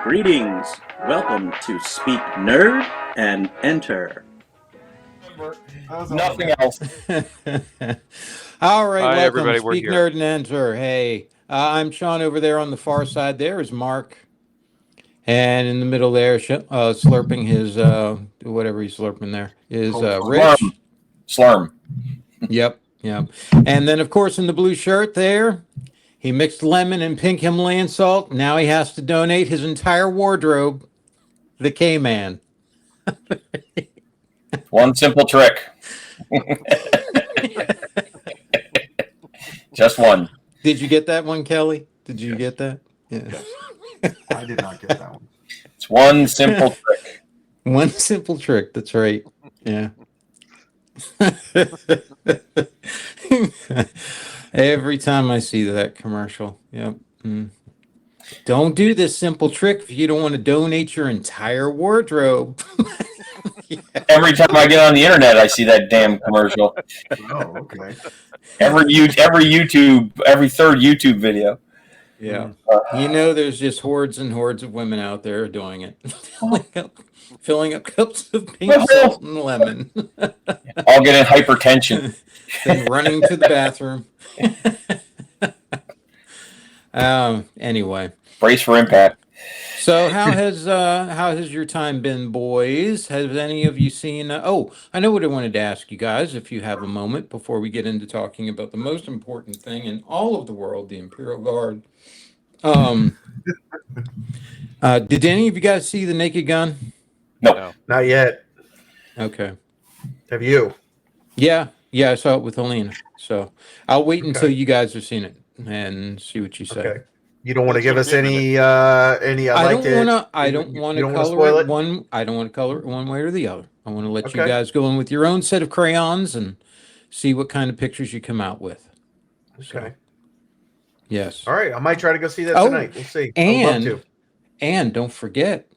Greetings. Welcome to Speak Nerd and Enter. Nothing else. All right, Hi, welcome. everybody. We're Speak here. Nerd and Enter. Hey, I'm Sean over there on the far side. There is Mark. And in the middle there, slurping his, whatever he's slurping there, is Rich. Slurm. Yep. And then, of course, in the blue shirt there, he mixed lemon and pink Himalayan salt. Now he has to donate his entire wardrobe, the K-Man. One simple trick. Just one. Did you get that one, Kelly? Did you get that? Yeah. I did not get that one. It's one simple trick. One simple trick. That's right. Yeah. Every time I see that commercial. Yep. Don't do this simple trick if you don't want to donate your entire wardrobe. Yeah. Every time I get on the internet, I see that damn commercial. Oh, okay. Every third YouTube video. Yeah. You know, there's just hordes and hordes of women out there doing it. filling up cups of pink salt and lemon. All getting hypertension. Then running to the bathroom. Anyway. Brace for impact. So how has your time been, boys? Has any of you seen? I know what I wanted to ask you guys. If you have a moment before we get into talking about the most important thing in all of the world, the Imperial Guard. Did any of you guys see The Naked Gun? No. Not yet. Okay. Have you? Yeah, I saw it with Helena. So I'll wait until you guys have seen it and see what you say. Okay. You don't want to give us any. I don't want to color it one. I don't want to color it one way or the other. I want to let you guys go in with your own set of crayons and see what kind of pictures you come out with. Okay. So, yes. All right. I might try to go see that tonight. We'll see. And don't forget,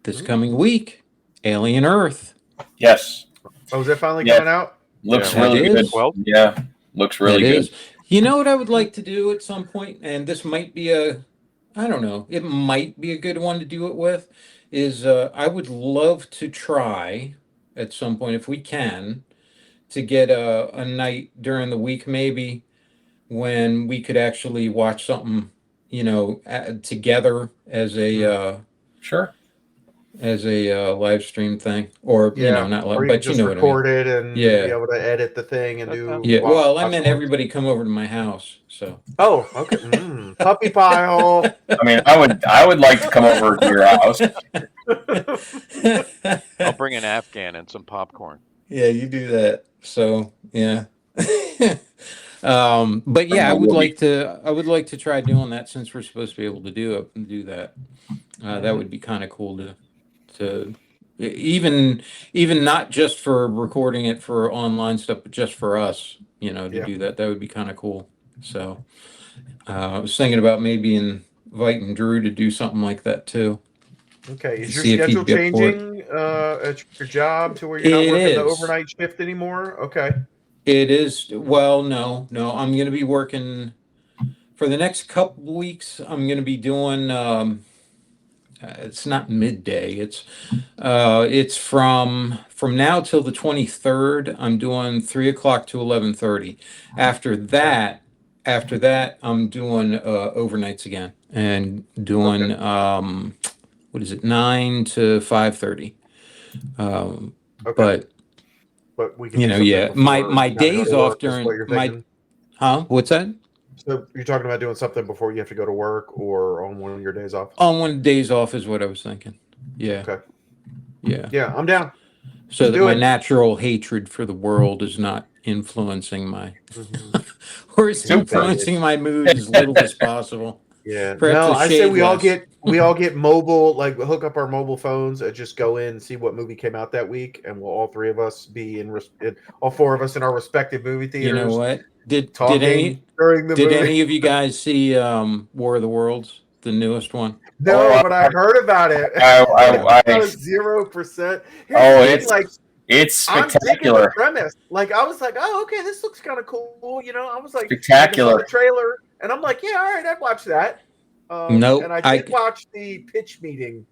this coming week, Alien Earth. Yes. Oh, is that finally coming out? Looks really good. Well, yeah. Looks really good. You know what I would like to do at some point, and this might be I don't know, it might be a good one to do it with, is I would love to try at some point, if we can, to get a night during the week maybe when we could actually watch something, together as a sure. As a live stream thing, or not live, but just you know what I mean. Record it and be able to edit the thing and do. Yeah, well, I meant everybody come over to my house. So. Oh, okay. Puppy pile. I mean, I would like to come over to your house. I'll bring an Afghan and some popcorn. Yeah, you do that. So yeah. But yeah, I would like to try doing that since we're supposed to be able to do that. That would be kind of cool to even not just for recording it for online stuff, but just for us, to do that. That would be kind of cool. So I was thinking about maybe inviting Drew to do something like that too. Okay, is your schedule changing at your job to where you're not working the overnight shift anymore? Okay. It is. Well, no, I'm going to be working for the next couple weeks. I'm going to be doing. It's not midday. It's from now till the 23rd. I'm doing 3 o'clock to 11:30. After that, I'm doing overnights again and doing 9 to 55:30. But we can my days off during my. What's that? So you're talking about doing something before you have to go to work or on one of your days off? On one of the days off is what I was thinking. Yeah. Okay. Yeah. Yeah, I'm down. So that my natural hatred for the world is not influencing my or is influencing my mood as little as possible. Yeah. No, I say we all get mobile, like hook up our mobile phones and just go in and see what movie came out that week, and we'll all three of us be all four of us in our respective movie theaters. You know what? Did movie. any of you guys see War of the Worlds, the newest one? No, but I heard about it. I 0%. It's spectacular. I'm the premise. Like I was like, oh, okay, this looks kind of cool. I was like, spectacular. I saw the trailer, and I'm like, yeah, all right, I'd watch that. Nope. And I did watch the pitch meeting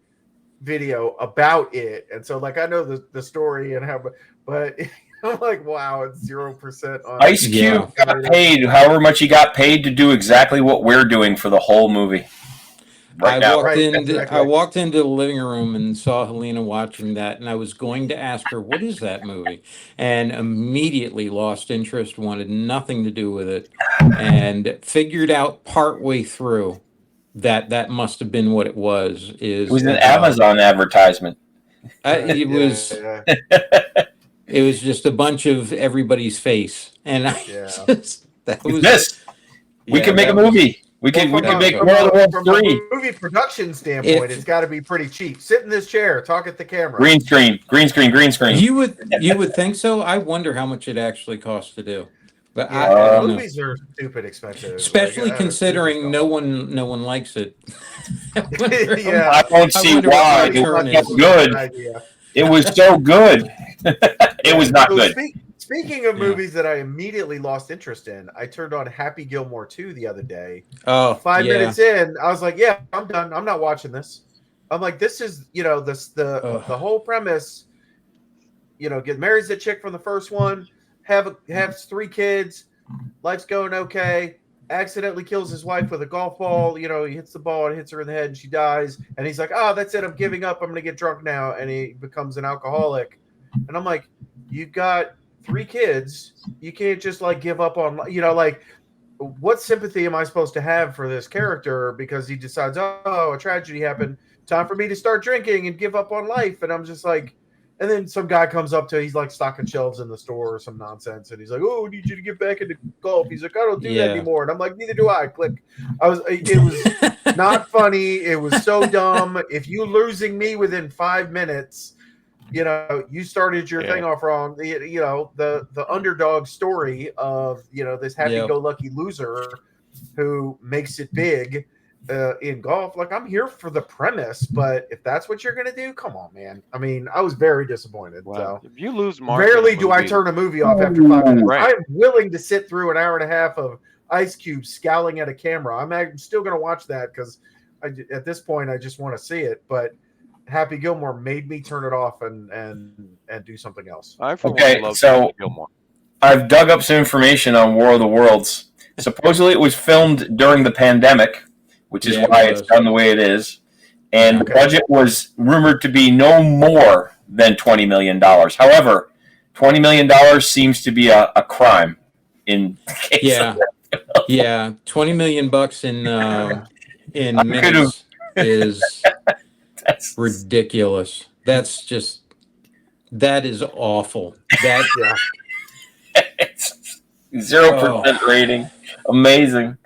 video about it, and so like I know the story and how, but I'm like, wow, it's 0% on Ice Cube got paid however much he got paid to do exactly what we're doing for the whole movie. I walked into the living room and saw Helena watching that, and I was going to ask her, "What is that movie?" And immediately lost interest, wanted nothing to do with it, and figured out partway through that must have been what it was. It was an Amazon advertisement. It was. It was just a bunch of everybody's face, and we could make a movie. We could make from a movie production standpoint. It's got to be pretty cheap. Sit in this chair, talk at the camera. Green screen. You would think so. I wonder how much it actually costs to do. But movies are stupid expensive, especially considering no one likes it. I don't see why. It was good. It was so good. It was not good. Speaking of movies that I immediately lost interest in, I turned on Happy Gilmore 2 the other day. Oh, 5 minutes in, I was like, "Yeah, I'm done. I'm not watching this." I'm like, "This is, the whole premise. Get marries the chick from the first one, have 3 kids, life's going okay. Accidentally kills his wife with a golf ball. He hits the ball and hits her in the head, and she dies. And he's like, "Oh, that's it. I'm giving up. I'm gonna get drunk now." And he becomes an alcoholic. And I'm like, "You've got 3 kids. You can't just give up on, what sympathy am I supposed to have for this character because he decides, oh, a tragedy happened. Time for me to start drinking and give up on life." And I'm just like, and then some guy comes up to, he's like stocking shelves in the store or some nonsense. And he's like, "Oh, I need you to get back into golf." He's like, "I don't do that anymore." And I'm like, "Neither do I." Click. It was not funny. It was so dumb. If you losing me within 5 minutes, you started your thing off wrong. The underdog story of, this happy-go-lucky loser who makes it big in golf. Like, I'm here for the premise, but if that's what you're going to do, come on, man. I mean, I was very disappointed. Wow. So if you lose Mark, rarely do I turn a movie off after 5 minutes. Right. I'm willing to sit through an hour and a half of Ice Cube scowling at a camera. I'm still going to watch that because at this point, I just want to see it. But Happy Gilmore made me turn it off and do something else. So I've dug up some information on War of the Worlds. Supposedly it was filmed during the pandemic, which is why it's done the way it is. And the budget was rumored to be no more than $20 million. However, $20 million seems to be a crime in case of that. Yeah, $20 million in minutes is ridiculous. That is awful. That 0% rating. Amazing.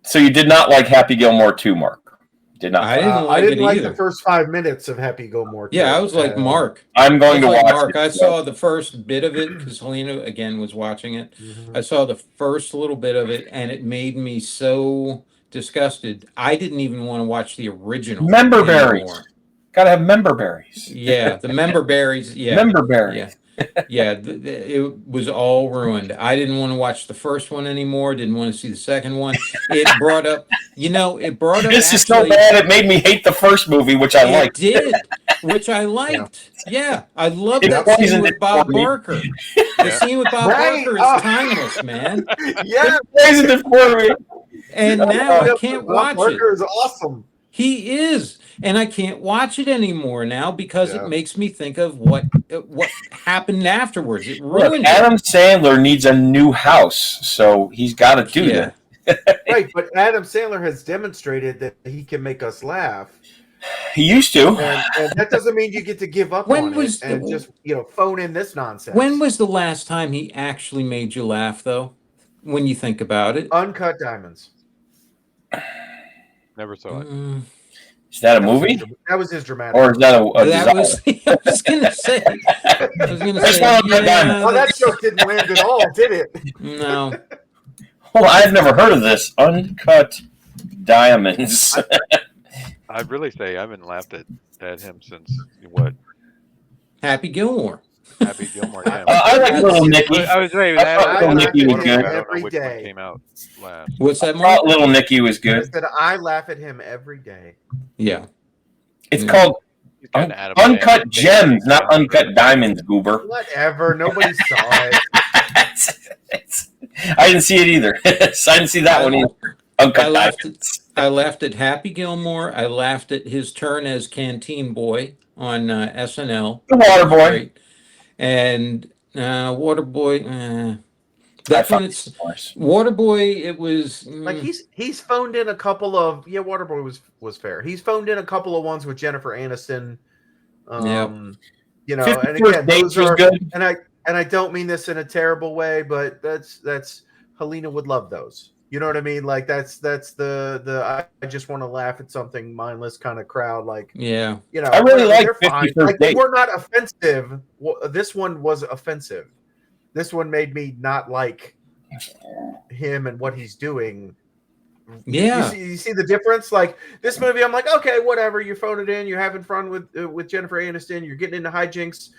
So you did not like Happy Gilmore 2, Mark? Did not. I didn't like the first 5 minutes of Happy Gilmore 2. Yeah, I was like Mark. I'm going to watch Mark. it. I saw the first bit of it because Helena again was watching it. Mm-hmm. I saw the first little bit of it, and it made me so disgusted. I didn't even want to watch the original. Memberberries. Gotta have Memberberries. Yeah, the Memberberries. Yeah, Memberberries. It was all ruined. I didn't want to watch the first one anymore. Didn't want to see the second one. It brought up, This is so bad. It made me hate the first movie, which I liked. It did, which I liked. Yeah, I love that scene with Bob Barker. The scene with Bob Barker is timeless, man. Yeah, poisoned it for me. And now I can't watch it. Barker is awesome. He is, and I can't watch it anymore now because it makes me think of what happened afterwards. It ruined it. Adam Sandler needs a new house, so he's got to do that. Right, but Adam Sandler has demonstrated that he can make us laugh. He used to, and that doesn't mean you get to give up on it and just phone in this nonsense. When was the last time he actually made you laugh, though? When you think about it, Uncut Diamonds. Never saw it. Is that a movie? That was his dramatic. Or is that a I was gonna say. Well, that joke didn't land at all, did it? No. Well, I've never heard of this. Uncut Diamonds. I'd really say I haven't laughed at him since what? Happy Gilmore. Happy Gilmore. Yeah. I like Little Nicky. I was right. I thought Little Nicky was good. I don't know Every which day. one came out last. What's that, I Mark? thought Little Nicky was I good. said I laugh at him every day. Yeah. It's called He's got an Adam Uncut Sandler Gems, thing. not Uncut Diamonds, Goober. Whatever. Nobody saw it. I didn't see it either. So I didn't see that one either. Uncut Diamonds. I laughed at Happy Gilmore. I laughed at his turn as Canteen Boy on SNL. The Water Boy. Great. And Waterboy. That's when it's Waterboy. It was like he's phoned in a couple of Waterboy was fair. He's phoned in a couple of ones with Jennifer Aniston. You know, and again, those are good. And I don't mean this in a terrible way, but that's Helena would love those. You know what I mean? Like that's the I just want to laugh at something mindless kind of crowd. Like you know, I really like 50 like they were not offensive. This one was offensive. This one made me not like him and what he's doing. Yeah, you see the difference. Like this movie, I'm like, okay, whatever. You phone it in. You're having fun with Jennifer Aniston. You're getting into hijinks.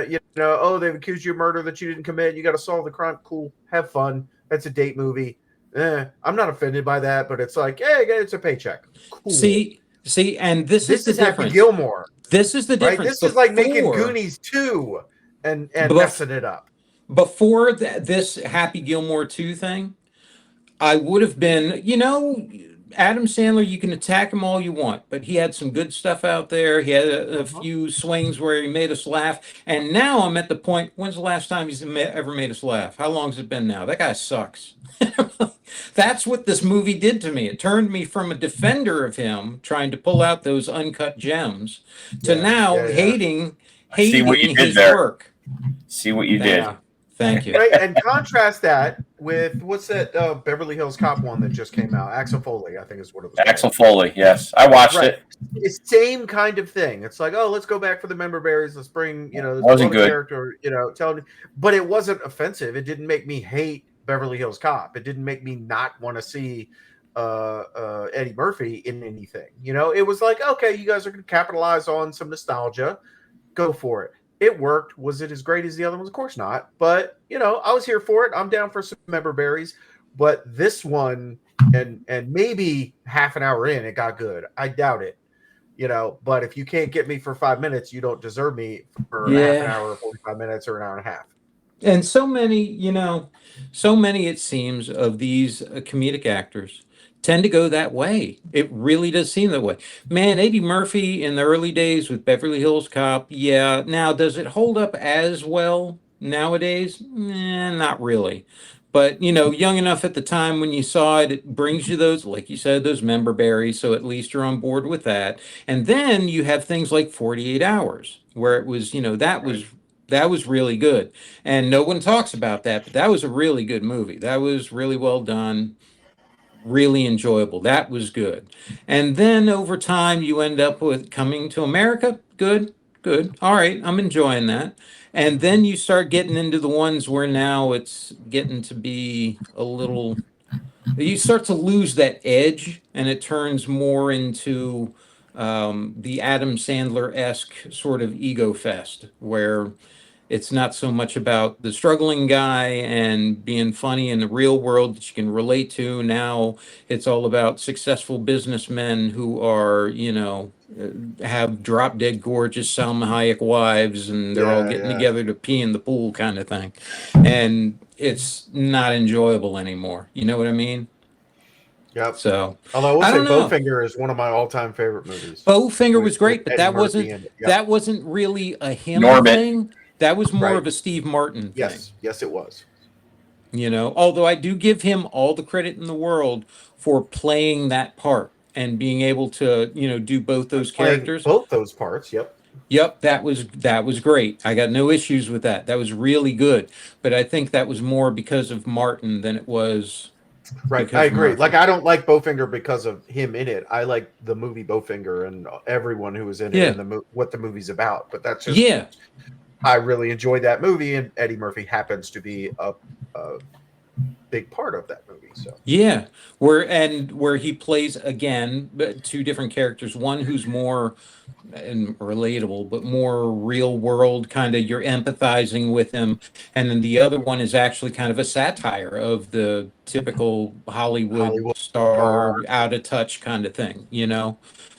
You know, oh, they've accused you of murder that you didn't commit. You got to solve the crime. Cool, have fun. That's a date movie. I'm not offended by that, but it's like, hey, it's a paycheck. Cool. See, and this is the difference. Happy Gilmore. This is the difference. Right? This is like making Goonies 2 and messing it up. Before this Happy Gilmore 2 thing, I would have been, Adam Sandler, you can attack him all you want, but he had some good stuff out there. He had a few swings where he made us laugh. And now I'm at the point, when's the last time he's ever made us laugh? How long's it been now? That guy sucks. That's what this movie did to me. It turned me from a defender of him, trying to pull out those uncut gems, to hating his work. See what you did. Thank you. Right, and contrast that with what's that Beverly Hills Cop one that just came out? Axel Foley, I think is what it was. Axel Foley, yes, I watched it. It's same kind of thing. It's like, oh, let's go back for the Memberberries. Let's bring this wasn't good character, but it wasn't offensive. It didn't make me hate Beverly Hills Cop. It didn't make me not want to see Eddie Murphy in anything. It was like, okay, you guys are going to capitalize on some nostalgia. Go for it. It worked. Was it as great as the other ones? Of course not. But, I was here for it. I'm down for some Memberberries. But this one, and maybe half an hour in, it got good. I doubt it. But if you can't get me for 5 minutes, you don't deserve me for half an hour or 45 minutes or an hour and a half. And so many, it seems, of these comedic actors tend to go that way. It really does seem that way. Man, Eddie Murphy in the early days with Beverly Hills Cop, yeah. Now, does it hold up as well nowadays? Not really. But, young enough at the time when you saw it, it brings you those, like you said, those Memberberries, so at least you're on board with that. And then you have things like 48 Hours, where it was, that was really good. And no one talks about that, but that was a really good movie. That was really well done. Really enjoyable. That was good. And then over time, you end up with Coming to America. Good. All right. I'm enjoying that. And then you start getting into the ones where now it's getting to be a little, you start to lose that edge, and it turns more into the Adam Sandler-esque sort of ego fest, where it's not so much about the struggling guy and being funny in the real world that you can relate to. Now it's all about successful businessmen who are, have drop dead gorgeous Salma Hayek wives, and they're all getting together to pee in the pool kind of thing. And it's not enjoyable anymore. You know what I mean? Yep. So, although I will say Bowfinger is one of my all-time favorite movies. Bowfinger was great, but that wasn't really a him thing. That was more of a Steve Martin thing. Yes, it was. Although I do give him all the credit in the world for playing that part and being able to, do both those characters. Both those parts, yep. Yep, that was great. I got no issues with that. That was really good. But I think that was more because of Martin than it was. Right, I agree. Like, I don't like Bowfinger because of him in it. I like the movie Bowfinger and everyone who was in it and what the movie's about. But that's just I really enjoyed that movie, and Eddie Murphy happens to be a big part of that movie. So Yeah, where he plays again two different characters. One who's more and relatable, but more real world kind of. You're empathizing with him, and then the other one is actually kind of a satire of the typical Hollywood Hollywood star. star, out of touch kind of thing.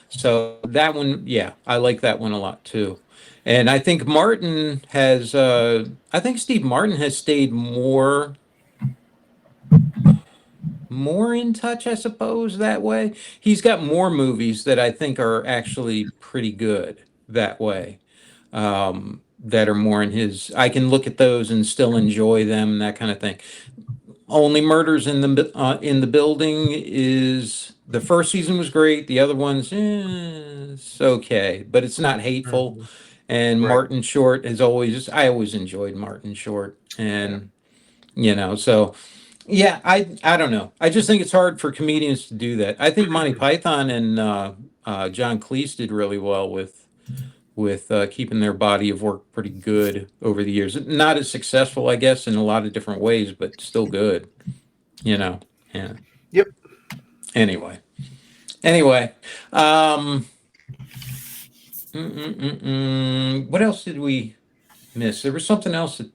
So that one, yeah, I like that one a lot too. And I think Martin has. I think Steve Martin has stayed more in touch, I suppose, that way. He's got more movies that I think are actually pretty good that way. That are more in his. I can look at those and still enjoy them, that kind of thing. Only Murders in the Building is the first season was great. The other ones, it's okay, but it's not hateful. Mhm. And Right. Martin Short is I always enjoyed Martin Short, and so yeah, I don't know. I just think it's hard for comedians to do that. I think Monty Python and John Cleese did really well with keeping their body of work pretty good over the years. Not as successful, I guess, in a lot of different ways, but still good. Yeah. Yep. Anyway. Um. What else did we miss? There was something else that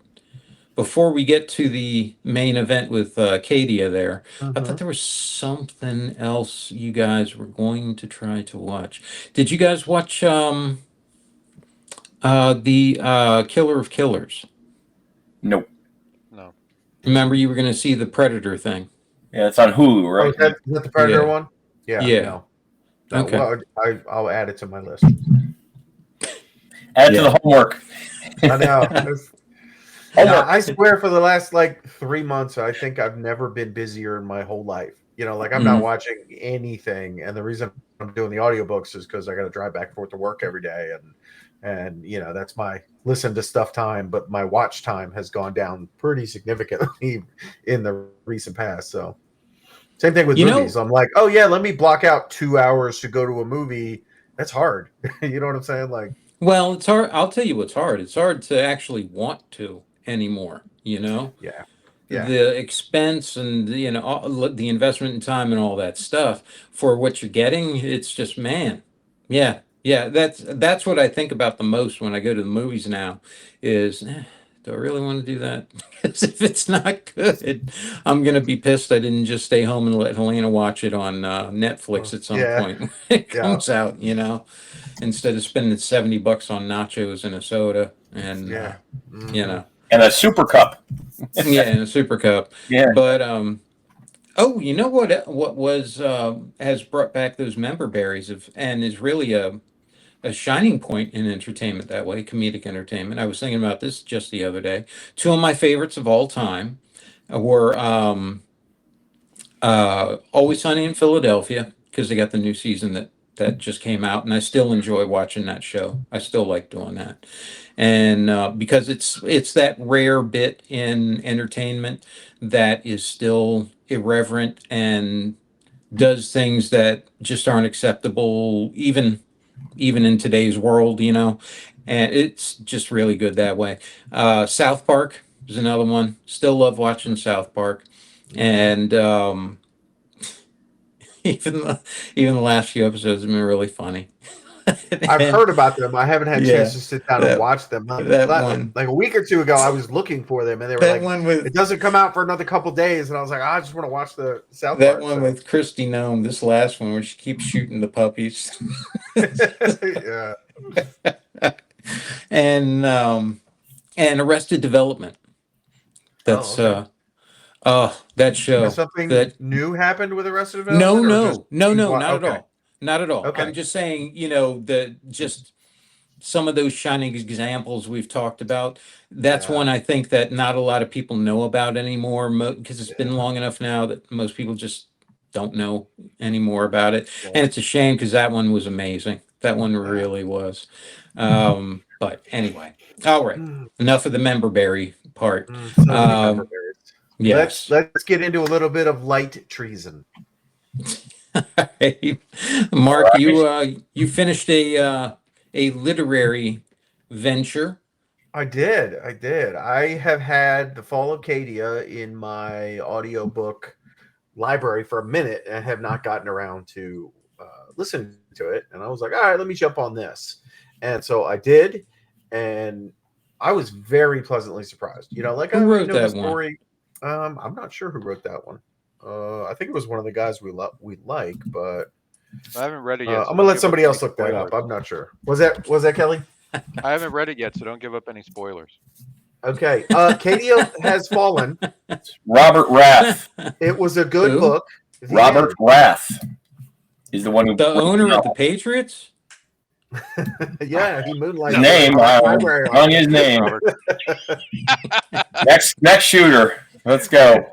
before we get to the main event with Cadia there, I thought there was something else you guys were going to try to watch. Did you guys watch the Killer of Killers? Nope. No. Remember you were going to see the Predator thing? Yeah, it's on Hulu, Oh, right? is that the Predator Yeah. one? Yeah. Yeah. No. Okay. Well, I'll add it to my list. Add it to the homework. I know. Homework. I swear for the last like 3 months, I think I've never been busier in my whole life. Like I'm not watching anything. And the reason I'm doing the audiobooks is because I got to drive back and forth to work every day. And that's my listen to stuff time. But my watch time has gone down pretty significantly in the recent past. So same thing with movies. I'm like, oh yeah, let me block out 2 hours to go to a movie. That's hard. You know what I'm saying? Like, well, it's hard. I'll tell you what's hard. It's hard to actually want to anymore. yeah. The expense and the investment in time and all that stuff for what you're getting. It's just, man, yeah. That's what I think about the most when I go to the movies now. Is do I really want to do that? Because if it's not good, I'm gonna be pissed I didn't just stay home and let Helena watch it on Netflix at some point when it comes out. Instead of spending $70 on nachos and a soda and And a super cup. and a super cup. Yeah. But you know what was has brought back those member berries and is really a shining point in entertainment that way, comedic entertainment. I was thinking about this just the other day. Two of my favorites of all time were Always Sunny in Philadelphia, because they got the new season that just came out, and I still enjoy watching that show. I still like doing that. And because it's that rare bit in entertainment that is still irreverent and does things that just aren't acceptable, even in today's world, and it's just really good that way. South Park is another one. Still love watching South Park, and even the last few episodes have been really funny. I've heard about them. I haven't had a chance to sit down and watch them. Like a week or two ago, I was looking for them, and they were like, "It doesn't come out for another couple days." And I was like, I just want to watch the South Park. That one with Christy Nome, this last one where she keeps shooting the puppies. Yeah. And Arrested Development. That's that show. Has something new happened with Arrested Development? No, not at all. Not at all. Okay. I'm just saying, just some of those shining examples we've talked about. That's one I think that not a lot of people know about anymore, because it's been long enough now that most people just don't know anymore about it. Yeah. And it's a shame, because that one was amazing. That one really was. But anyway, all right. Enough of the Memberberry part. Yes. Let's get into a little bit of light treason. Right. Mark, you finished a literary venture I did. I have had the Fall of Cadia in my audiobook library for a minute and have not gotten around to listening to it. And I was like, all right, let me jump on this. And so I did, and I was very pleasantly surprised. You know, like Who I wrote know the that one? story. I'm not sure who wrote that one. I think it was one of the guys we like, but I haven't read it yet. So I'm gonna don't let give somebody up else any look that up. spoilers. I'm not sure. Was that Kelly? I haven't read it yet, so don't give up any spoilers. Okay. Cadia has fallen. Robert Rath. It was a good Who? book. The Robert end. Rath is the one who The owner of the Patriots? Yeah, he moonlighted. his name. Library On his name. Robert. Next shooter. Let's go.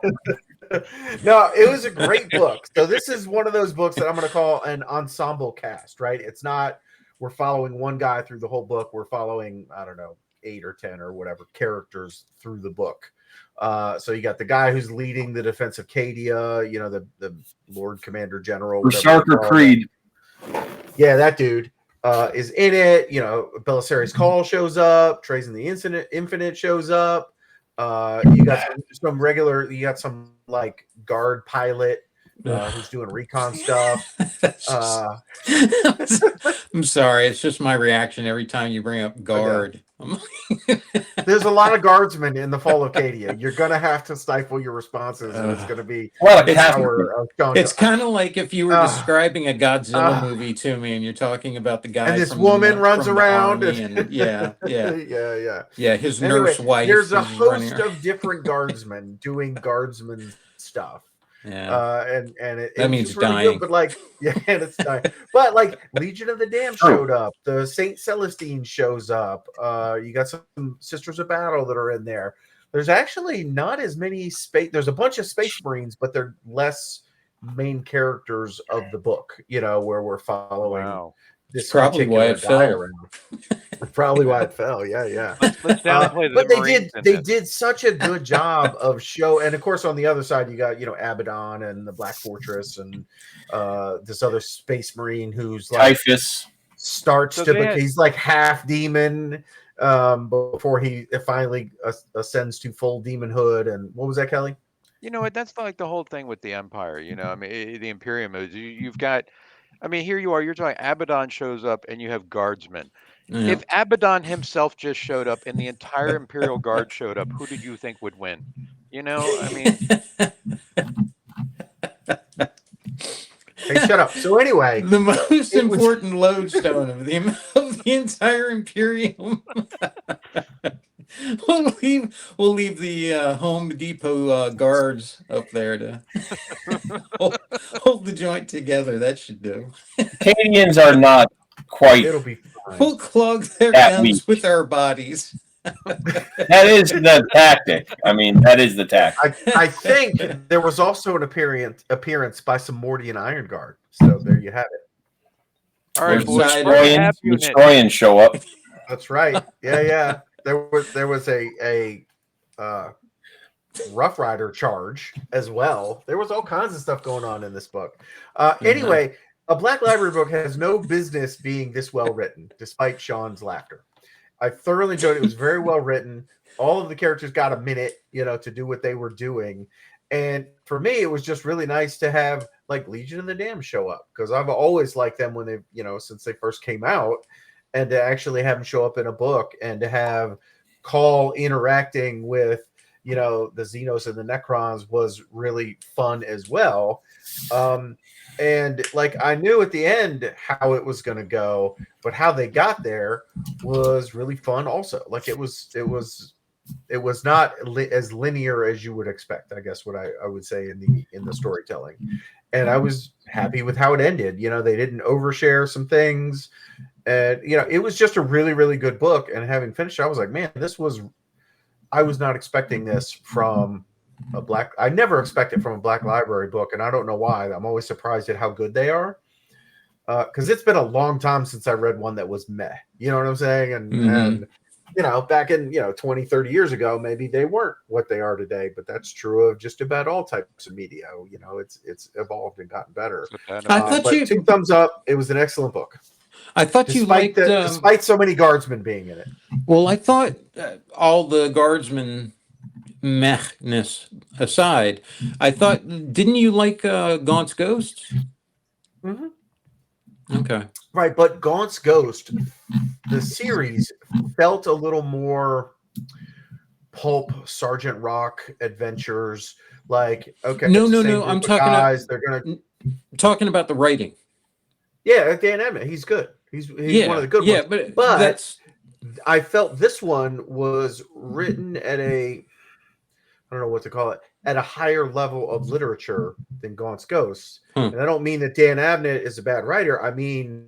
No, it was a great book. So this is one of those books that I'm going to call an ensemble cast, right? It's not we're following one guy through the whole book. We're following, I don't know, 8 or 10 or whatever characters through the book. So you got the guy who's leading the defense of Cadia, you know, the Lord Commander General. Berserker Creed. Yeah, that dude is in it. You know, Belisarius Call shows up. Trace in the Infinite shows up. You got some regular. You got some like guard pilot who's doing recon stuff. I'm sorry, it's just my reaction every time you bring up guard. There's a lot of guardsmen in the Fall of Cadia. You're gonna have to stifle your responses, and it's gonna be a lot of It's kind of like if you were describing a Godzilla movie to me, and you're talking about the guy. And this from woman the, runs from around, and yeah. His anyway, nurse wife. There's a host running of different guardsmen doing guardsman stuff. Yeah, That means really dying. good, but like, yeah, and it's dying. But like, Legion of the Damned showed up. The Saint Celestine shows up. You got some Sisters of Battle that are in there. There's actually not as many space. There's a bunch of Space Marines, but they're less main characters of the book. You know, where we're following. Wow. This probably why it fell. Probably why it fell. Yeah. Let's downplay But Marines they did such a good job of show, and of course on the other side you got Abaddon and the Black Fortress and this other Space Marine who's like Typhus he's like half demon before he finally ascends to full demonhood. And what was that, Kelly? You know what? That's like the whole thing with the Empire. You know, I mean, the Imperium is you've got. I mean, here you are. You're talking. Abaddon shows up, and you have guardsmen. Yeah. If Abaddon himself just showed up, and the entire Imperial Guard showed up, who did you think would win? You know, I mean. Hey, shut up. So anyway, the most important lodestone of the entire Imperium. We'll leave the Home Depot guards up there to hold the joint together. That should do. Canadians are not quite. It'll be fine. We'll clog their guns with our bodies. That is the tactic. I mean, that is the tactic. I think there was also an appearance by some Mordian Iron Guard. So there you have it. All right, Destroyans show up. That's right. Yeah. There was a Rough Rider charge as well. There was all kinds of stuff going on in this book. Anyway, a Black Library book has no business being this well written, despite Sean's laughter. I thoroughly enjoyed it. It was very well written. All of the characters got a minute, to do what they were doing. And for me, it was just really nice to have like Legion of the Damned show up, because I've always liked them when they, since they first came out, and to actually have them show up in a book and to have Call interacting with, the Xenos and the Necrons was really fun as well. And like I knew at the end how it was going to go, but how they got there was really fun also. Like it was not as linear as you would expect, I guess what I would say in the storytelling. And I was happy with how it ended. They didn't overshare some things. And it was just a really, really good book. And having finished, I was like, man, I was not expecting this from I never expect it from a Black Library book, and I don't know why. I'm always surprised at how good they are, because it's been a long time since I read one that was meh. You know what I'm saying? And back in 20, 30 years ago, maybe they weren't what they are today. But that's true of just about all types of media. It's evolved and gotten better. I thought but 2 thumbs up. It was an excellent book. I thought you Despite liked. despite so many guardsmen being in it. Well, I thought all the guardsmen mehness aside, I thought didn't you like Gaunt's Ghost? Mm-hmm. Okay. Right, but Gaunt's Ghost, the series felt a little more pulp Sergeant Rock adventures. Like, okay, No, it's the no, same no. group I'm of talking guys. They're gonna talking about the writing. Yeah, Dan Emmett, he's good. He's one of the good ones. but But that's I felt this one was written at I don't know what to call it, at a higher level of literature than Gaunt's Ghosts. And I don't mean that Dan Abnett is a bad writer. I mean,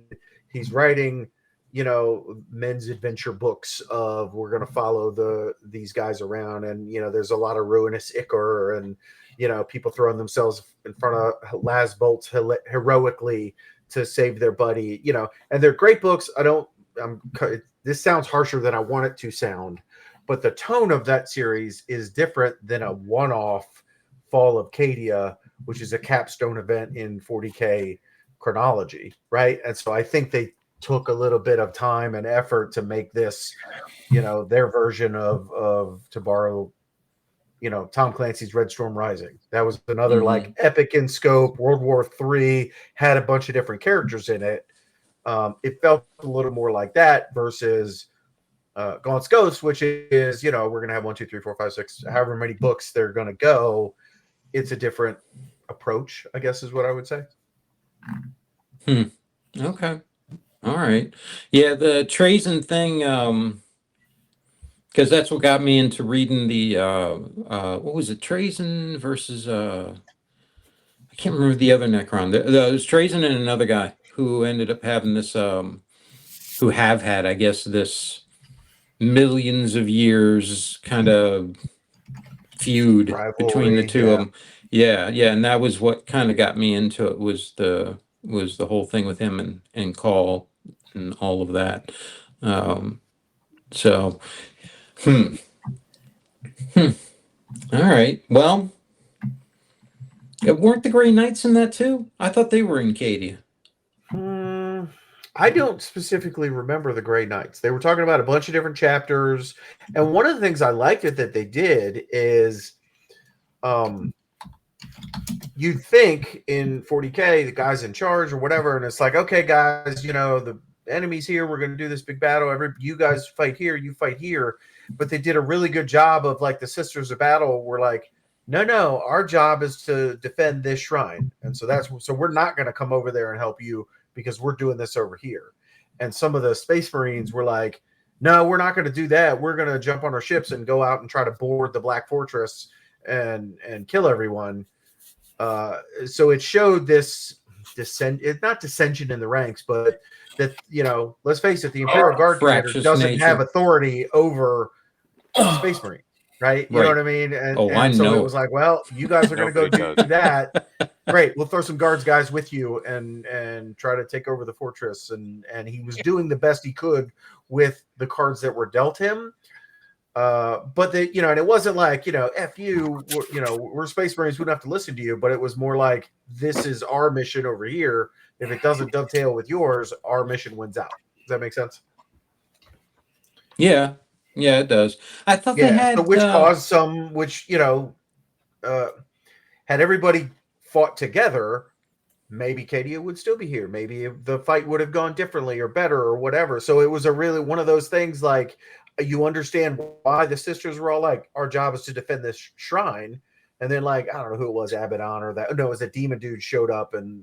he's writing, men's adventure books of we're going to follow these guys around. And, there's a lot of ruinous ichor and, people throwing themselves in front of las bolts heroically to save their buddy, and they're great books. This sounds harsher than I want it to sound, but the tone of that series is different than a one-off Fall of Cadia, which is a capstone event in 40K chronology, right? And so I think they took a little bit of time and effort to make this, their version of to borrow, Tom Clancy's Red Storm Rising. That was another like epic in scope. World War III had a bunch of different characters in it. It felt a little more like that versus Gaunt's Ghost, which is, we're going to have 1, 2, 3, 4, 5, 6, however many books they're going to go. It's a different approach, I guess, is what I would say. Okay. All right. Yeah, the Trazen thing, because that's what got me into reading the what was it, Trazen versus I can't remember the other Necron. It was Trazen and another guy who ended up having this who have had, I guess, this millions of years kind of feud between the two of them. Yeah, and that was what kind of got me into it was the whole thing with him and Call and all of that. So all right. Well, weren't the Grey Knights in that too? I thought they were in Cadia. I don't specifically remember the Grey Knights. They were talking about a bunch of different chapters, and one of the things I liked that they did is, you'd think in 40K the guy's in charge or whatever, and it's like, okay, guys, the enemy's here. We're going to do this big battle. You guys fight here, you fight here. But they did a really good job of like the Sisters of Battle were like, no, our job is to defend this shrine, and so we're not going to come over there and help you because we're doing this over here. And some of the Space Marines were like, no, we're not going to do that. We're going to jump on our ships and go out and try to board the Black Fortress and kill everyone. So it showed this not dissension in the ranks, but that, let's face it, the Imperial Guard commander doesn't have authority over Space Marine. Right? You know what I mean? And so it was like, well, you guys are going to go do that. Great. We'll throw some guys with you and try to take over the fortress. And he was doing the best he could with the cards that were dealt him. But and it wasn't like, F you, we're Space Marines, we don't have to listen to you. But it was more like, this is our mission over here. If it doesn't dovetail with yours, our mission wins out. Does that make sense? Yeah, it does. I thought they had, which caused some, had everybody fought together, maybe Cadia would still be here. Maybe the fight would have gone differently or better or whatever. So it was a really one of those things like, you understand why the sisters were all like, our job is to defend this shrine. And then, like, I don't know who it was, Abaddon or that. No, it was a demon dude showed up and,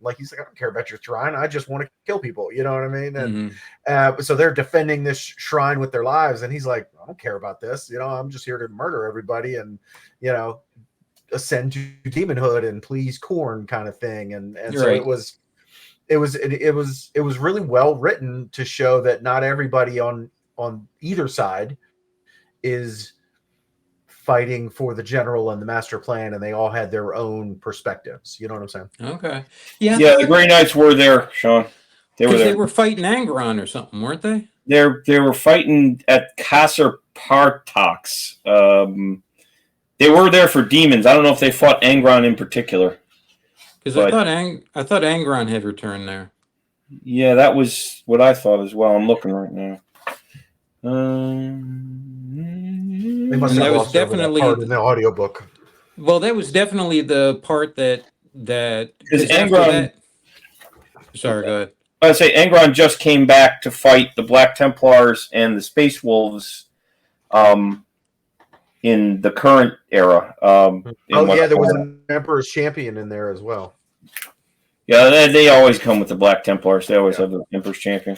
like, he's like, I don't care about your shrine. I just want to kill people. You know what I mean? And so they're defending this shrine with their lives. And he's like, I don't care about this. I'm just here to murder everybody and, ascend to demonhood and please Korn kind of thing. And so right. it was really well written to show that not everybody on either side is fighting for the general and the master plan, and they all had their own perspectives. You know what I'm saying? Okay. Yeah, the Grey Knights were there, Sean. They were there. They were fighting Angron or something, weren't they? They were fighting at Kasser Partox. They were there for demons. I don't know if they fought Angron in particular. Because I thought Angron had returned there. Yeah, that was what I thought as well. I'm looking right now. They must And have that was glossed over that definitely part in the audiobook. well, that was definitely the part that Because because after Angron, that. Sorry, go ahead. I'd say Angron just came back to fight the Black Templars and the Space Wolves in the current era. There was an Emperor's Champion in there as well. Yeah, they always come with the Black Templars. They always have the Emperor's Champion.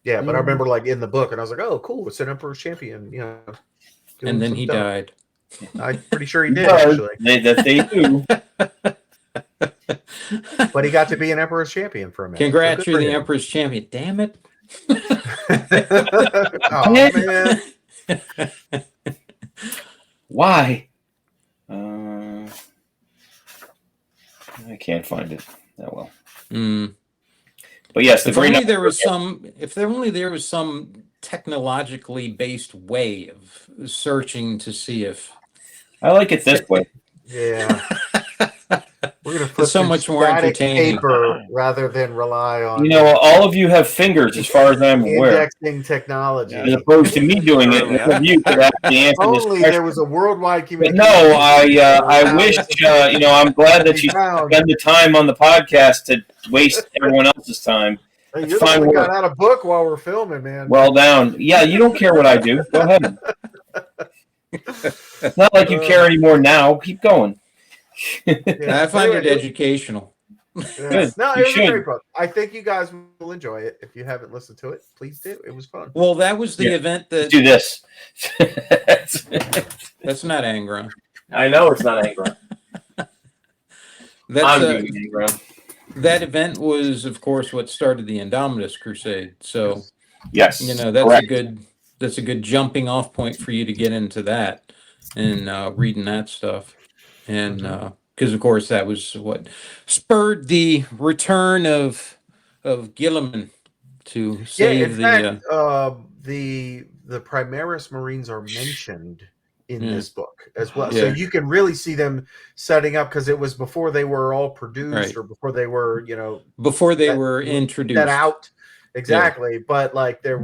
Yeah, but I remember like in the book, and I was like, "Oh, cool! It's an Emperor's Champion." You know, And then he died. I'm pretty sure he did actually. They do. But he got to be an Emperor's Champion for a minute. Congrats, so you're the Emperor's Champion. Damn it! Oh man! Why? I can't find it that well. But yes, if only there was some technologically based way of searching to see if I like it this way. Yeah. We're gonna flip so much more entertaining paper rather than rely on all of you have fingers as far as I'm aware. indexing technology. As opposed to me doing it, you could actually answer this Only question. there was a worldwide communication. But no, I wish I'm glad that you spend the time on the podcast to waste everyone else's time. Hey, you're the one that got out a book while we're filming, man. Well down. Yeah, you don't care what I do. Go ahead. It's not like you care anymore now. Keep going. I find it educational. Yeah. No, it was a great book. I think you guys will enjoy it. If you haven't listened to it, please do. It was fun. Well, that was the event that. Let's do this. That's not Angron. I know it's not Angron. That's I'm doing Angron. That event was, of course, what started the Indominus Crusade. So, yes, that's a good jumping off point for you to get into that and reading that stuff, and because of course that was what spurred the return of Gilliman to save the Primaris Marines are mentioned in this book as well. So you can really see them setting up because it was before they were all produced or before they were, before they were introduced out. Exactly. Yeah. But like they're,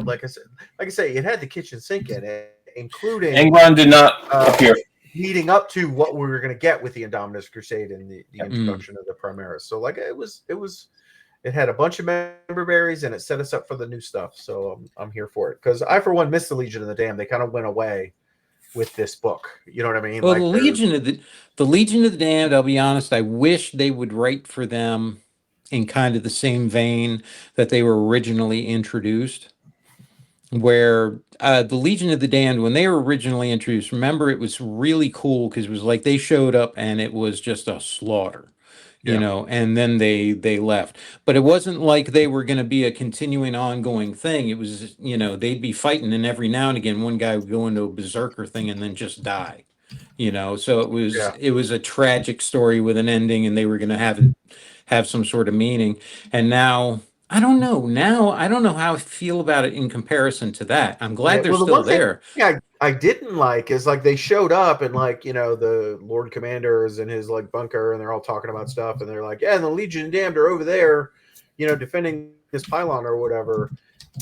like I say, it had the kitchen sink in it, including Angron did not appear. Leading up to what we were going to get with the Indominus Crusade and the introduction of the Primaris. So like it had a bunch of Memberberries and it set us up for the new stuff. So I'm here for it because I, for one, missed the Legion of the Damned. They kind of went away with this book. You know what I mean? Well, the Legion of the Damned, I'll be honest, I wish they would write for them in kind of the same vein that they were originally introduced. Where the Legion of the Damned, when they were originally introduced, remember it was really cool because it was like they showed up and it was just a slaughter. And then they left. But it wasn't like they were going to be a continuing ongoing thing. It was, they'd be fighting and every now and again, one guy would go into a berserker thing and then just die, so it was a tragic story with an ending and they were going to have some sort of meaning. And now, I don't know. Now, I don't know how I feel about it in comparison to that. I'm glad they're still there. I didn't like is like they showed up and like, the Lord Commander is in his like bunker and they're all talking about stuff and they're like, yeah, and the Legion of Damned are over there, defending this pylon or whatever.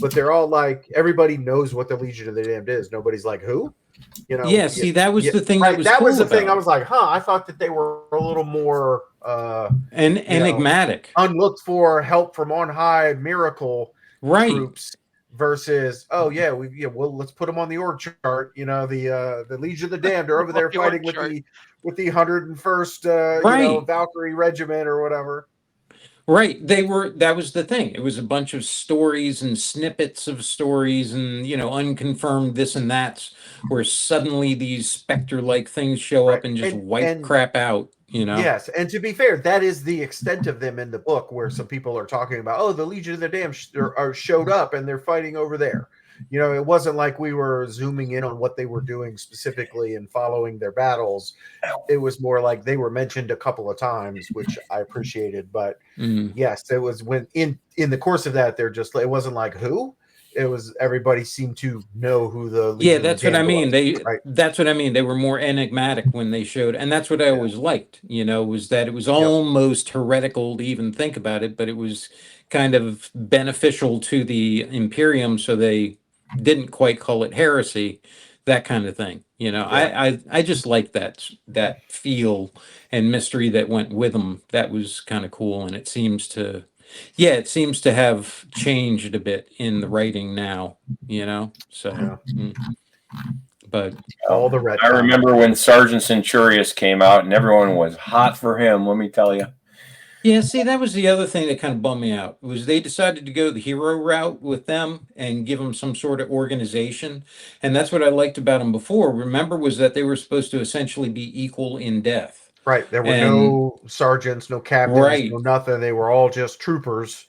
But they're all like, everybody knows what the Legion of the Damned is. Nobody's like, who? See, that was the thing. Right, that was the thing. I was like, I thought that they were a little more enigmatic, unlooked for, help from on high, miracle troops versus let's put them on the org chart. The Legion of the Damned are over there fighting with the 101st Valkyrie Regiment or whatever. Right. That was the thing. It was a bunch of stories and snippets of stories and, unconfirmed this and that's where suddenly these Spectre-like things show up and just wipe crap out, Yes. And to be fair, that is the extent of them in the book where some people are talking about, the Legion of the Damned showed up and they're fighting over there. It wasn't like we were zooming in on what they were doing specifically and following their battles. It was more like they were mentioned a couple of times, which I appreciated. But yes, it was when in the course of that, it wasn't like who. everybody seemed to know who the Yeah, Legion of that's what I Legenda mean. was, right? That's what I mean. They were more enigmatic when they showed, and that's what I always liked, was that it was almost heretical to even think about it, but it was kind of beneficial to the Imperium, so they didn't quite call it heresy, that kind of thing. I just like that feel and mystery that went with them. That was kind of cool, and it seems to have changed a bit in the writing now, so. But All the I remember when Sergeant Centurious came out, and everyone was hot for him. Let me tell you. yeah, see, that was the other thing that kind of bummed me out, was they decided to go the hero route with them and give them some sort of organization, and that's what I liked about them before. Remember, was that they were supposed to essentially be equal in death. Right. There were And no sergeants, no captains, no nothing. They were all just troopers.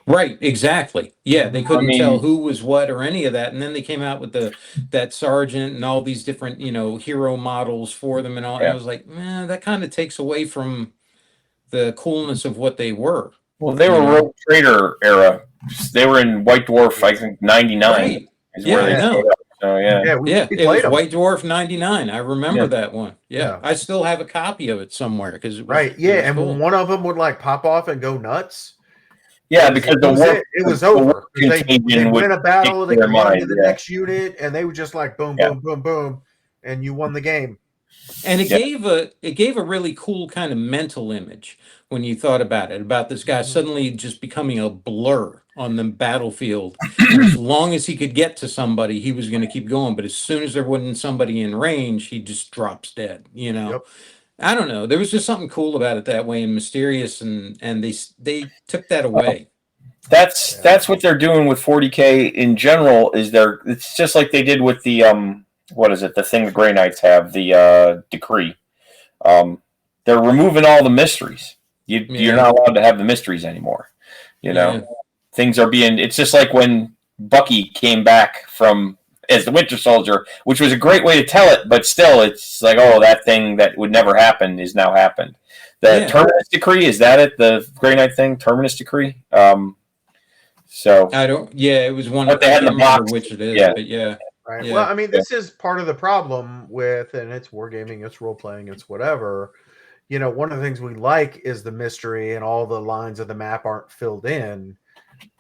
Right, exactly. Yeah, they couldn't tell mean, who was what or any of that. And then they came out with that sergeant and all these different, hero models for them and all. And I was like, man, that kind of takes away from the coolness of what they were. Well, they were Rogue Trader era. They were in White Dwarf, I think, 99 Right. is Yeah, where they I know. showed up. So, yeah. we it was played them. White Dwarf 99. I remember Yeah. that one. Yeah. I still have a copy of it somewhere because it was Right. Yeah, it was and cool. one of them would like pop off and go nuts. Yeah, because it was over. They win a battle, they command to the next unit, and they were just like boom, boom, boom, boom, and you won the game. And it gave a really cool kind of mental image when you thought about it, about this guy suddenly just becoming a blur on the battlefield. And as long as he could get to somebody, he was going to keep going. But as soon as there wasn't somebody in range, he just drops dead. I don't know. There was just something cool about it that way and mysterious, and they took that away. That's what they're doing with 40K in general. It's just like they did with the what is it? The thing the Grey Knights have, the decree. They're removing all the mysteries. You're not allowed to have the mysteries anymore. Things are being. It's just like when Bucky came back as the Winter Soldier, which was a great way to tell it, but still, it's like, oh, that thing that would never happen is now happened. The Terminus Decree, is that it? The Grey Knight thing, Terminus Decree. So I don't. Yeah, it was one. I can't remember which it is, but yeah. Right. Yeah. Well, I mean, this is part of the problem with, and it's wargaming, it's role playing, it's whatever. One of the things we like is the mystery, and all the lines of the map aren't filled in.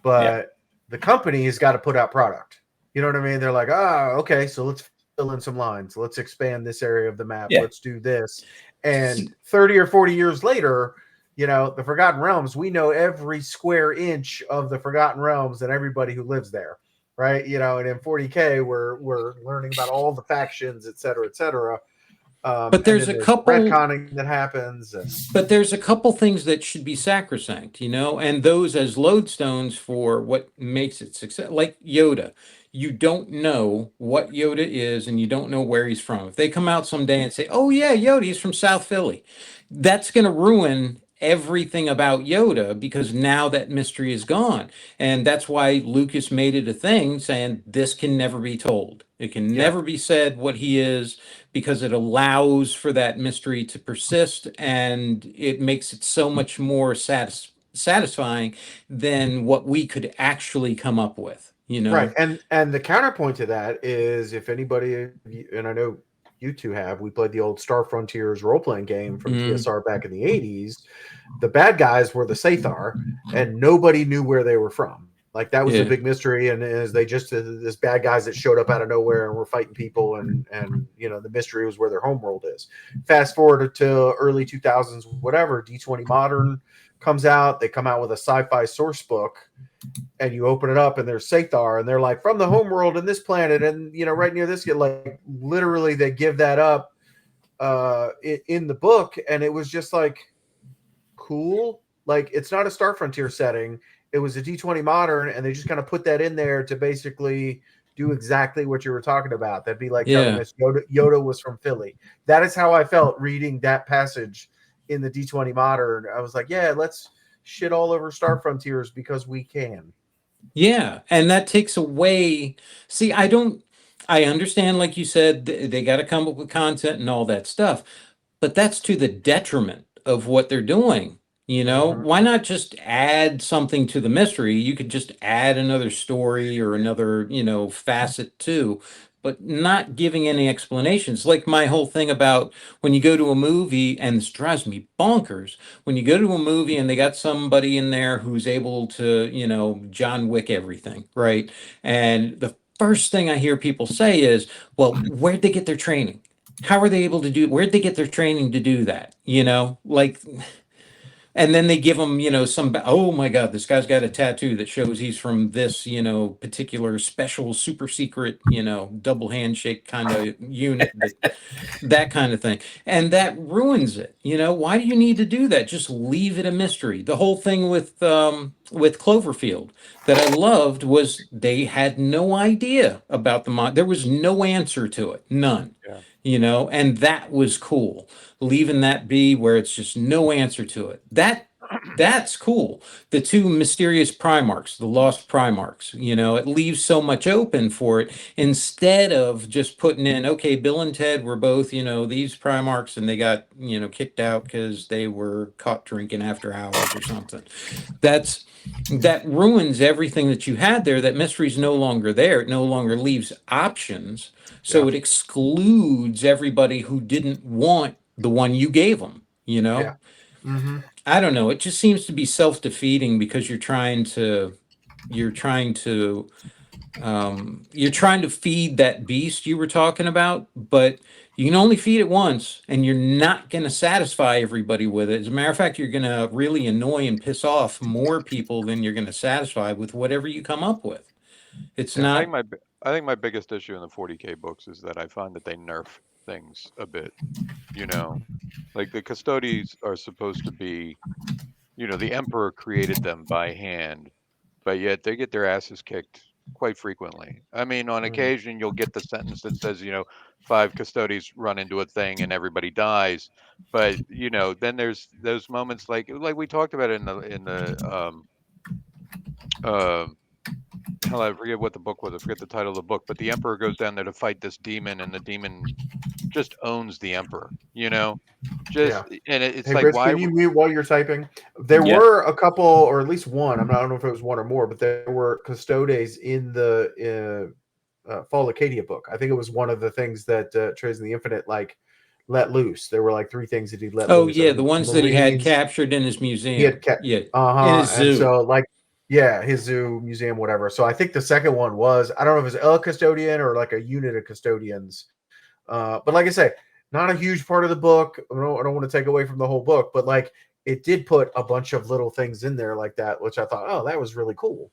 But the company has got to put out product. You know what I mean? They're like, okay, so let's fill in some lines. Let's expand this area of the map. Yeah. Let's do this. And 30 or 40 years later, the Forgotten Realms, we know every square inch of the Forgotten Realms and everybody who lives there. Right. And in 40K, we're learning about all the factions, et cetera, et cetera. But there's a couple retconning that happens. But there's a couple things that should be sacrosanct, and those as lodestones for what makes it success. Like Yoda, you don't know what Yoda is, and you don't know where he's from. If they come out someday and say, "Oh yeah, Yoda, he's from South Philly," that's going to ruin everything about Yoda, because now that mystery is gone. And that's why Lucas made it a thing, saying this can never be told. It can never be said what he is, because it allows for that mystery to persist, and it makes it so much more satisfying than what we could actually come up with. Right. And the counterpoint to that is, if anybody, and I know you two have, we played the old Star Frontiers role-playing game from TSR back in the 80s. The bad guys were the Sathar, and nobody knew where they were from. Like, that was the big mystery, and is they just this bad guys that showed up out of nowhere and were fighting people, and the mystery was where their homeworld is. Fast forward to early 2000s, whatever, D20 Modern comes out. They come out with a sci-fi source book, and you open it up, and there's Sathar, and they're like, from the homeworld in this planet, and right near this, like, literally they give that up in the book, and it was just like, cool. Like, it's not a Star Frontier setting. It was a D20 Modern, and they just kind of put that in there to basically do exactly what you were talking about. That'd be like telling us Yoda was from Philly. That is how I felt reading that passage in the D20 Modern. I was like, yeah, let's shit all over Star Frontiers because we can. Yeah, and that takes away. See, I understand, like you said, they got to come up with content and all that stuff, but that's to the detriment of what they're doing. You know, why not just add something to the mystery? You could just add another story or another, facet too, but not giving any explanations. Like my whole thing about when you go to a movie, and this drives me bonkers, when you go to a movie and they got somebody in there who's able to, John Wick everything, right? And the first thing I hear people say is, well, where'd they get their training? How are they able to do, where'd they get their training to do that? Like, and then they give him, oh my God, this guy's got a tattoo that shows he's from this, particular special super secret, double handshake kind of unit, that kind of thing. And that ruins it. Why do you need to do that? Just leave it a mystery. The whole thing with Cloverfield that I loved was they had no idea about the there was no answer to it. None. Yeah. And that was cool. Leaving that be where it's just no answer to it. That's cool. The two mysterious Primarchs, the lost Primarchs, it leaves so much open for it instead of just putting in, okay, Bill and Ted were both, these Primarchs and they got, kicked out because they were caught drinking after hours or something. That ruins everything that you had there. That mystery's no longer there. It no longer leaves options. So it excludes everybody who didn't want the one you gave them, Yeah. I don't know. It just seems to be self-defeating because you're trying to you're trying to feed that beast you were talking about, but you can only feed it once and you're not going to satisfy everybody with it. As a matter of fact, you're going to really annoy and piss off more people than you're going to satisfy with whatever you come up with. It's not. I think my biggest issue in the 40K books is that I find that they nerf things a bit. Like the Custodes are supposed to be, the Emperor created them by hand, but yet they get their asses kicked quite frequently. I mean, on occasion you'll get the sentence that says, 5 Custodes run into a thing and everybody dies, but then there's those moments like we talked about it in the hell, I forget what the book was. I forget the title of the book, but the Emperor goes down there to fight this demon, and the demon just owns the Emperor. And it's Hey, like, Rich, why? can you mute while you're typing? There were a couple, or at least one. I don't know if it was one or more, but there were Custodes in the Fall of Cadia book. I think it was one of the things that Trays in the Infinite let loose. There were like 3 things that he let loose. Oh yeah, the ones that he had captured in his museum. He had in his zoo. And so his zoo, museum, whatever. So I think the second one was, I don't know if it was a custodian or like a unit of custodians. But like I say, not a huge part of the book. I don't want to take away from the whole book, but like it did put a bunch of little things in there like that, which I thought, oh, that was really cool.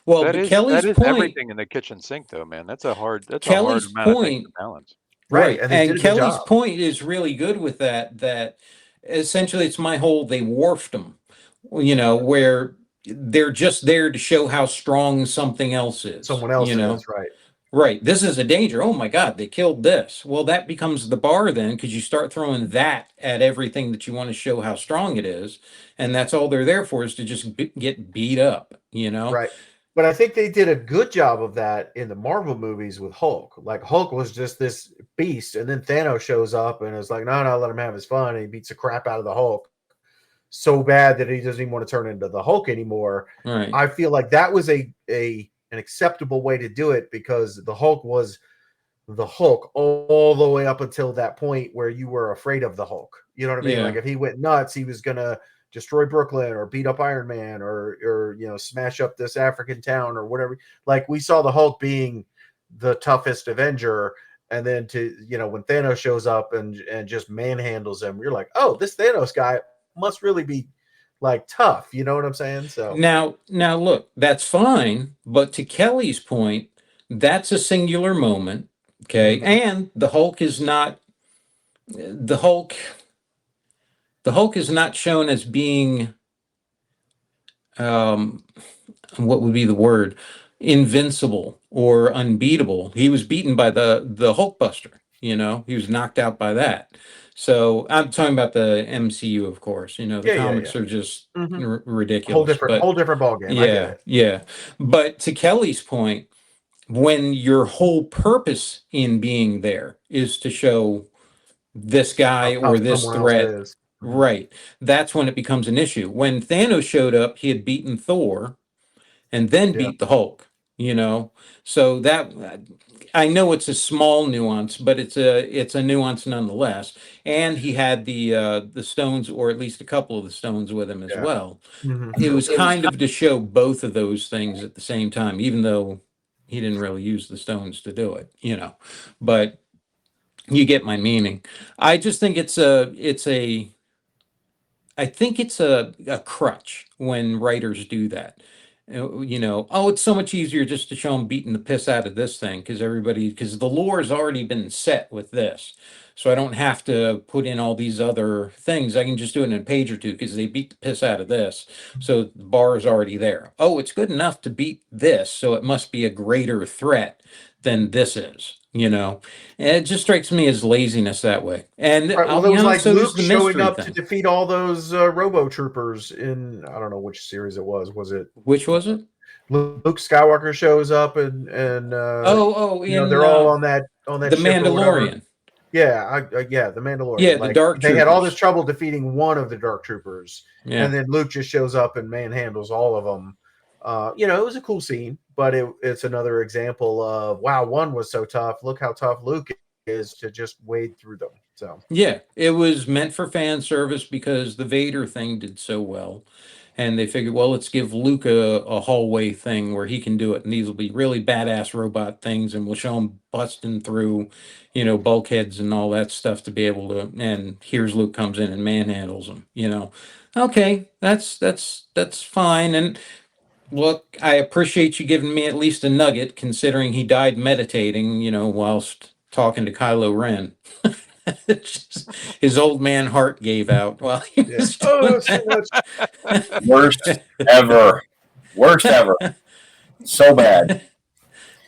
Well, that is point, everything in the kitchen sink, though, man. That's a hard amount of things to balance. Right. And Kelly's point is really good with that essentially it's my whole, they warped them, where they're just there to show how strong something else is. Someone else is, right. Right. This is a danger. Oh my God, they killed this. Well, that becomes the bar then, because you start throwing that at everything that you want to show how strong it is. And that's all they're there for, is to just get beat up, Right. But I think they did a good job of that in the Marvel movies with Hulk. Like Hulk was just this beast, and then Thanos shows up and is like, no, let him have his fun. And he beats the crap out of the Hulk so bad that he doesn't even want to turn into the Hulk anymore. Right. I feel like that was an acceptable way to do it, because the Hulk was the Hulk all the way up until that point where you were afraid of the Hulk. You know what I mean? Yeah. Like if he went nuts, he was gonna destroy Brooklyn or beat up Iron Man or smash up this African town or whatever. Like we saw the Hulk being the toughest Avenger, and then when Thanos shows up and just manhandles him, you're like, oh, this Thanos guy must really be like tough. You know what I'm saying? So now look, that's fine, but to Kelly's point, that's a singular moment. Okay. And the Hulk is not shown as being what would be the word, invincible or unbeatable. He was beaten by the Hulkbuster. He was knocked out by that. So I'm talking about the MCU, of course. The comics are just ridiculous. Whole different ballgame. Yeah. But to Kelly's point, when your whole purpose in being there is to show this guy or this threat Right. That's when it becomes an issue. When Thanos showed up, he had beaten Thor and then Yeah. beat the Hulk, you know. So that I know it's a small nuance, but it's a nuance nonetheless. And he had the stones, or at least a couple of the stones with him as Yeah. well. Mhm. It was kind of to show both of those things at the same time, even though he didn't really use the stones to do it, you know. But you get my meaning. I just think I think it's a crutch when writers do that. You know, oh, it's so much easier just to show them beating the piss out of this thing because the lore has already been set with this. So I don't have to put in all these other things. I can just do it in a page or two because they beat the piss out of this. So the bar is already there. Oh, it's good enough to beat this. So it must be a greater threat than this is, you know? And it just strikes me as laziness that way. And Right. I'll Well, it be was honest, like so does Luke the showing mystery up to thing. defeat all those Robo Troopers in, I don't know which series it was. Was it Which was it? Luke Skywalker shows up and In they're all on that The ship or whatever. Mandalorian. Yeah, yeah, the Mandalorian. Yeah, the Like Dark they had all this Troopers. trouble defeating one of the Dark Troopers, Yeah. and then Luke just shows up and manhandles all of them. It was a cool scene, but it's another example of wow, one was so tough. Look how tough Luke is to just wade through them. So Yeah, it was meant for fan service because the Vader thing did so well. And they figured, well, let's give Luke a hallway thing where he can do it. And these will be really badass robot things. And we'll show him busting through, you know, bulkheads and all that stuff to be able to. And here's Luke comes in and manhandles him, you know. Okay, that's fine. And look, I appreciate you giving me at least a nugget, considering he died meditating, you know, whilst talking to Kylo Ren. His old man heart gave out while he yeah. was Oh, doing that's too much. that. Worst ever. Worst ever. So bad.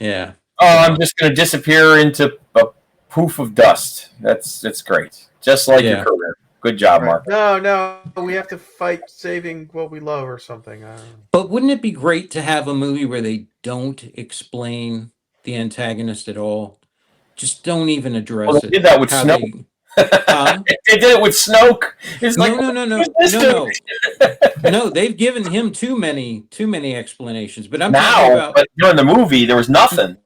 Yeah. Oh, I'm just going to disappear into a poof of dust. That's great. Just like Yeah. your career. Good job, Right. Mark. No, we have to fight saving what we love or something. I don't know. But wouldn't it be great to have a movie where they don't explain the antagonist at all? Just don't even Well, address they it. did that with How Snoke. Huh? They did it with Snoke. It's like, No, they've given him too many explanations. But I'm talking now, about but during the movie, there was nothing.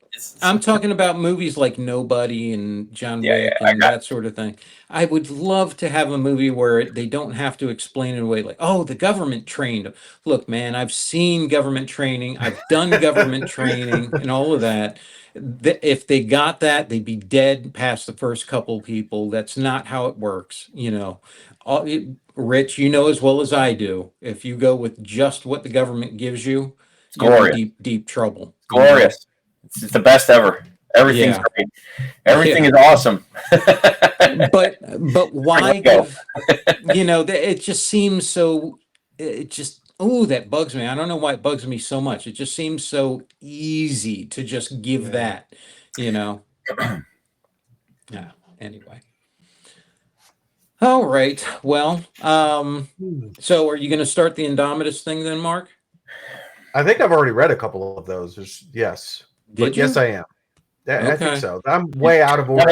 I'm talking about movies like Nobody and John Yeah, Wick I and got that sort of thing. I would love to have a movie where they don't have to explain it away like, oh, the government trained. Look, man, I've seen government training. I've done government training and all of that. If they got that, they'd be dead past the first couple people. That's not how it works, you know. Rich, you know as well as I do, if you go with just what the government gives you, It's you're in glorious. deep, deep trouble. Glorious. It's the best ever. Everything's Yeah. great. Everything Yeah. is awesome. But why give, you know, it just seems so, it just, oh, that bugs me. I don't know why it bugs me so much. It just seems so easy to just give Yeah. that, you know. Yeah, anyway. All right. Well, so are you going to start the Indomitus thing then, Mark? I think I've already read a couple of those. Yes. Did you? Yes, I am. I Okay. think so. I'm way out of order.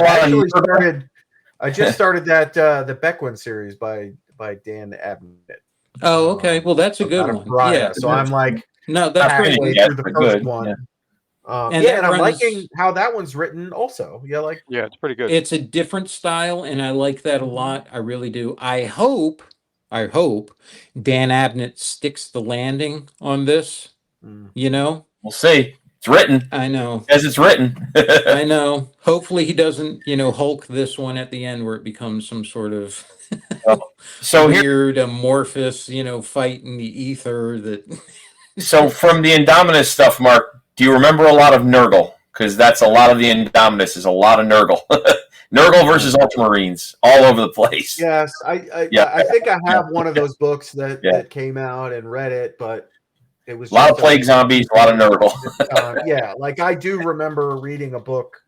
I just started that the Beckwin series by Dan Abnett. Oh, okay. Well, that's a good Out of one. Pariah. Yeah. So I'm like No, that's great. halfway Yeah, through the but first good. one. Yeah. And that and I'm runs- liking how that one's written also. Yeah, Yeah, it's pretty good. It's a different style, and I like that a lot. I really do. I hope Dan Abnett sticks the landing on this. You know, We'll see. It's written. I know. As it's written. I know. Hopefully, he doesn't, you know, Hulk this one at the end where it becomes some sort of So here, weird amorphous, you know, fight in the ether that. so from the Indominus stuff, Mark, do you remember a lot of Nurgle? Because that's a lot of the Indominus is a lot of Nurgle. Nurgle versus Ultramarines all over the place. yes, I think I have one of those books that came out and read it, but it was A lot just of plague zombies, a lot of Nurgle. yeah, like I do remember reading a book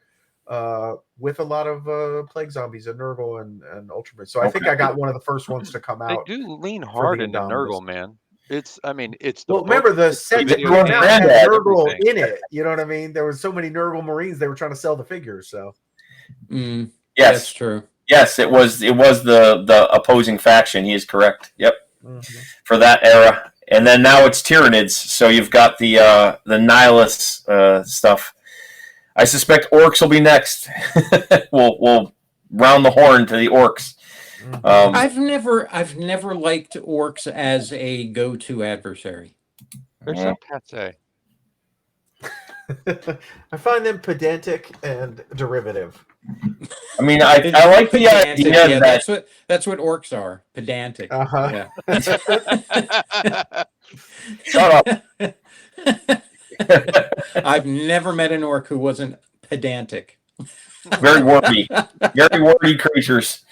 with a lot of plague zombies and Nurgle and Ultramarines. So I think I got one of the first ones to come They out. do lean hard the into Indominus. Nurgle, man. It's the Well, book, remember the it's set that video came game, out had Nurgle everything. in it. You know what I mean? There were so many Nurgle Marines they were trying to sell the figures. So That's Yes. true. Yes, it was the opposing faction. He is correct. Yep. Mhm. For that era. And then now it's Tyranids, so you've got the nihilist stuff. I suspect orcs will be next. we'll round the horn to the orcs. I've never liked orcs as a go-to adversary. They're so passe. I find them pedantic and derivative. I mean, I like the Pedantic, idea yeah, that that's what orcs are. Pedantic. Uh-huh. Yeah. shut up. I've never met an orc who wasn't pedantic. Very wordy creatures.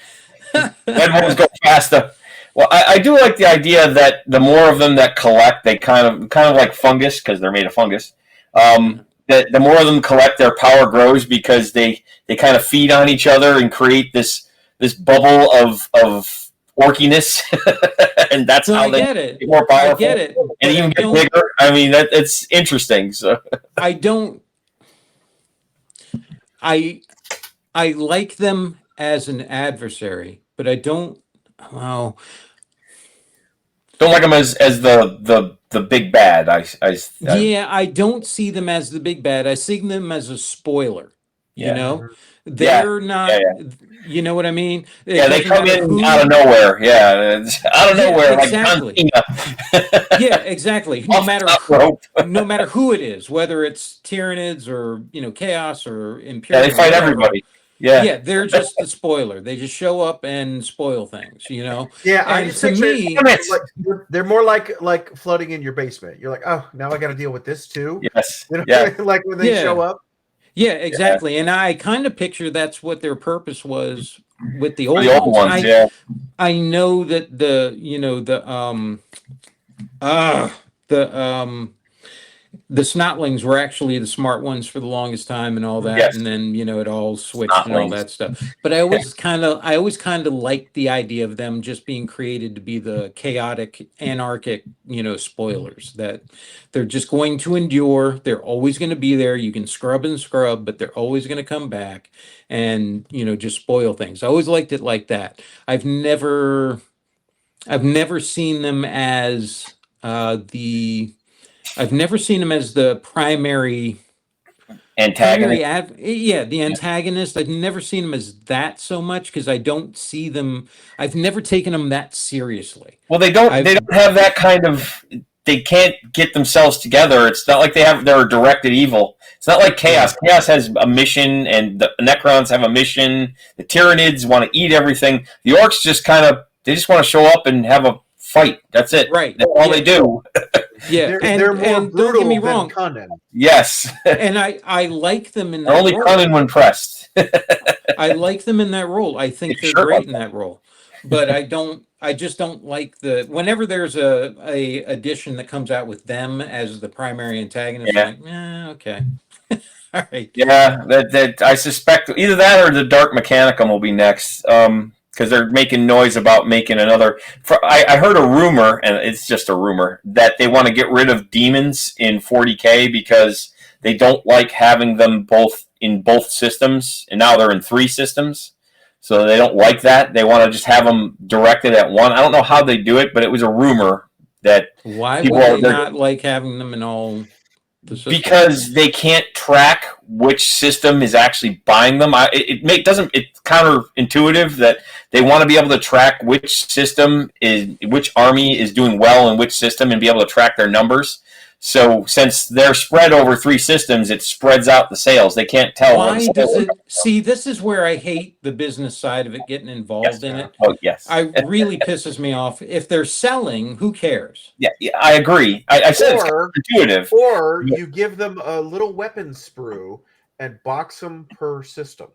Red ones go faster. Well, I do like the idea that the more of them that collect, they kind of like fungus because they're made of fungus. That the more of them collect, their power grows because they kind of feed on each other and create this bubble of orkiness, and that's how they get more powerful. I get it, and even get bigger. I mean, it's interesting. So I don't. I like them as an adversary, but I don't. Well, don't like them as the big bad. I don't see them as the big bad. I see them as a spoiler. Yeah. You know, they're not. Yeah. You know what I mean? They come in out of nowhere. Yeah, out of nowhere, exactly. Like yeah, exactly. No matter who it is, whether it's Tyranids or Chaos or Imperial. Yeah, they fight everybody. Yeah, they're just the spoiler. They just show up and spoil things. Yeah, and to me, they're more like flooding in your basement. You're like, oh, now I got to deal with this too. Yes, yeah. Like when they show up. Yeah, exactly. Yeah. And I kind of picture that's what their purpose was with the old ones. I know that the snotlings were actually the smart ones for the longest time and all that. Yes. And then, it all switched and all that stuff. But I always kind of liked the idea of them just being created to be the chaotic, anarchic, spoilers that they're just going to endure. They're always going to be there. You can scrub and scrub, but they're always going to come back and, just spoil things. I always liked it like that. I've never seen them as I've never seen him as the primary antagonist. The antagonist. I've never seen him as that so much because I don't see them. I've never taken them that seriously. Well, they don't have that kind of. They can't get themselves together. It's not like they're directed evil. It's not like Chaos. Yeah. Chaos has a mission, and the Necrons have a mission. The Tyranids want to eat everything. The Orcs just they just want to show up and have a fight. That's it. Right. That's all they do. Yeah, they're more brutal don't get me wrong. Than cunning. Yes, and I like them in that only role. Cunning when pressed. I like them in that role. I think they're great in that role, but I just don't like whenever there's a edition that comes out with them as the primary antagonist. Yeah. I'm like, okay, all right. Yeah, that I suspect either that or the Dark Mechanicum will be next. Because they're making noise about making another. I heard a rumor, and it's just a rumor, that they want to get rid of demons in 40K because they don't like having them both in both systems, and now they're in 3 systems. So they don't like that. They want to just have them directed at one. I don't know how they do it, but it was a rumor that. Why would they not like having them in all? Because they can't track which system is actually buying them. It's counterintuitive that they want to be able to track which army is doing well in which system and be able to track their numbers. So since they're spread over 3 systems, it spreads out the sales. They can't tell. Why does it? See, this is where I hate the business side of it, getting involved in it. Oh, yes. I really pisses me off. If they're selling, who cares? Yeah, I agree. I said it's intuitive. Or you give them a little weapon sprue and box them per system.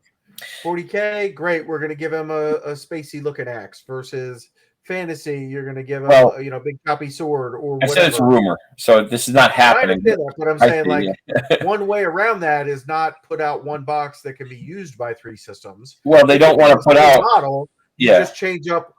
40K, great. We're going to give them a spacey looking axe versus fantasy. You're going to give them a big choppy sword or whatever. I said it's a rumor, so this is not happening. I understand that, but I'm saying one way around that is not put out one box that can be used by 3 systems. Well, they don't want to put out model. You just change up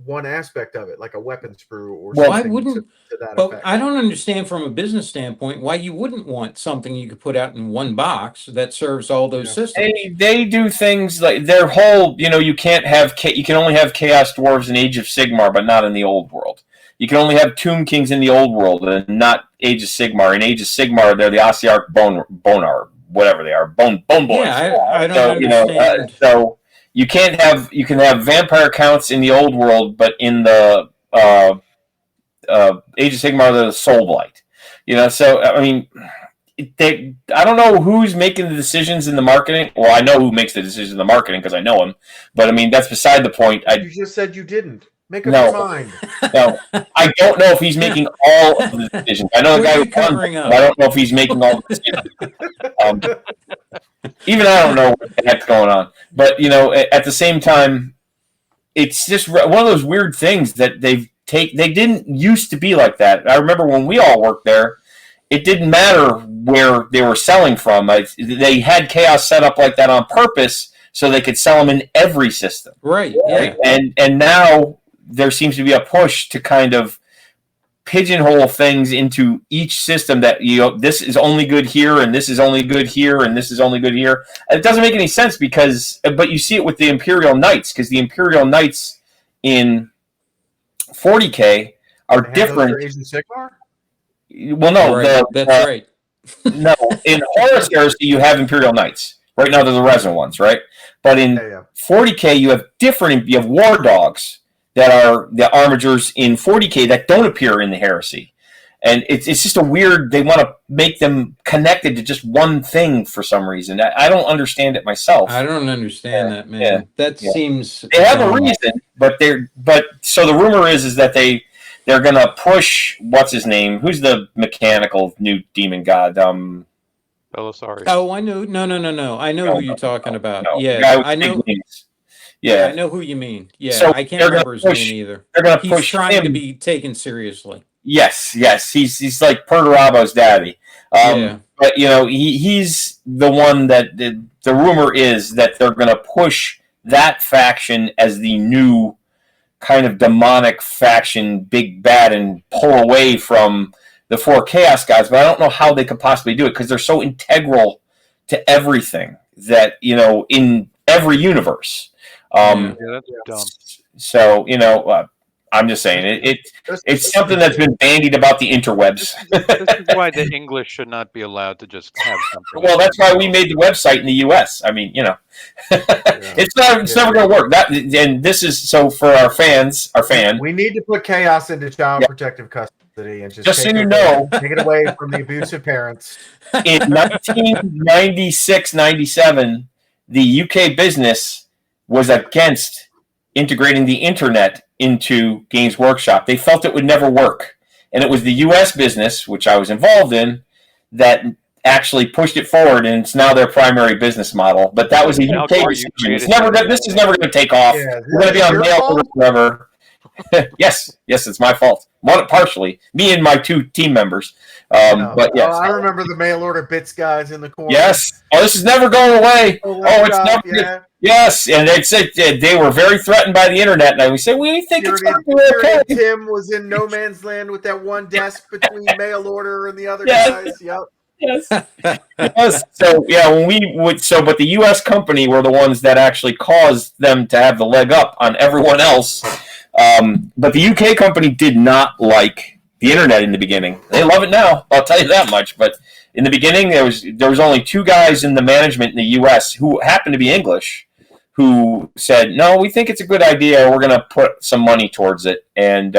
one aspect of it, like a weapon sprue or Why something wouldn't? to that But effect. I don't understand from a business standpoint why you wouldn't want something you could put out in one box that serves all those systems. They do things like their whole, you can't have, you can only have Chaos Dwarves in Age of Sigmar, but not in the old world. You can only have Tomb Kings in the old world and not Age of Sigmar. In Age of Sigmar, they're the Ossiarch Bonar, whatever they are, Bone Boys. Yeah, I don't So, understand. so you can have vampire counts in the old world, but in the Age of Sigmar, they're the Soul Blight. So I mean, I don't know who's making the decisions in the marketing. Well, I know who makes the decisions in the marketing because I know him. But I mean, that's beside the point. You just said you didn't. Make up No. your mind. No, I don't know if he's making all of the decisions. I know the guy who covering up. I don't know if he's making all the decisions. Even I don't know what the heck's going on. But at the same time, it's just one of those weird things that they didn't used to be like that. I remember when we all worked there, it didn't matter where they were selling from. They had Chaos set up like that on purpose so they could sell them in every system. Right. Yeah. And now there seems to be a push to kind of pigeonhole things into each system that this is only good here and this is only good here and this is only good here. It doesn't make any sense but you see it with the Imperial Knights, because the Imperial Knights in 40K are different. Asian Sigmar? Well, no, right. That's right. No, in Horus Heresy you have Imperial Knights. Right now they're the resin ones, right? But in 40K you have War Dogs that are the armigers in 40K that don't appear in the Heresy. And it's just a weird, they want to make them connected to just one thing for some reason. I don't understand it myself. I don't understand that, man. That seems... They have a reason, but so the rumor is that they're going to push, what's his name? Who's the mechanical new demon god? Belisarius. Oh, I know. No. I know who you're talking about. No. Yeah, I know. Yeah, I know who you mean. Yeah, so I can't remember his name either. They're going to He's push trying him to be taken seriously. Yes. He's like Perturabo's daddy. But he's the one that the rumor is that they're going to push that faction as the new kind of demonic faction, big bad, and pull away from the four Chaos Gods. But I don't know how they could possibly do it because they're so integral to everything that in every universe. That's dumb. So I'm just saying it's something that's been bandied about the interwebs. This is why the English should not be allowed to just have something. Well, that's why we made the website in the U.S. I mean, it's never going to work. And this is so for our fan. We need to put Chaos into child protective custody and just so you take it away from the abusive parents. In 1996-97, the UK business was against integrating the internet into Games Workshop. They felt it would never work. And it was the U.S. business, which I was involved in, that actually pushed it forward, and it's now their primary business model. But that was a UK decision. This is never going to take off. We're going to be on mail order forever. Yes, it's my fault. Partially. Me and my two team members. But yes. I remember the mail order bits guys in the corner. Yes. Oh, this is never going away. It's never. Yes, and they said they were very threatened by the internet, and we said we think it's going to be okay. Tim was in no man's land with that one desk between mail order and the other guys. Yep. Yes. Yes. So but the U.S. company were the ones that actually caused them to have the leg up on everyone else. But the UK company did not like the internet in the beginning. They love it now. I'll tell you that much. But in the beginning, there was only two guys in the management in the U.S. who happened to be English, who said, "No, we think it's a good idea. We're going to put some money towards it." And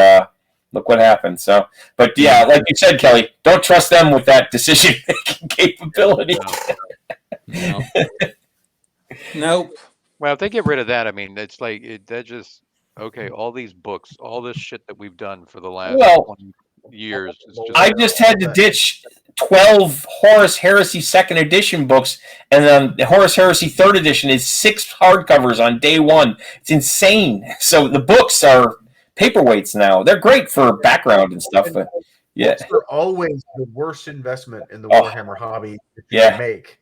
look what happened. So, but yeah, like you said, Kelly, don't trust them with that decision-making capability. No. Nope. Well, if they get rid of that, I mean, it's like that just okay. All these books, all this shit that we've done for the last 20 years. I just had to ditch 12 Horus Heresy 2nd edition books, and then the Horus Heresy 3rd edition is 6 hardcovers on day one. It's insane. So the books are paperweights now. They're great for background and stuff, but yeah. Books are always the worst investment in the Warhammer hobby that you can make.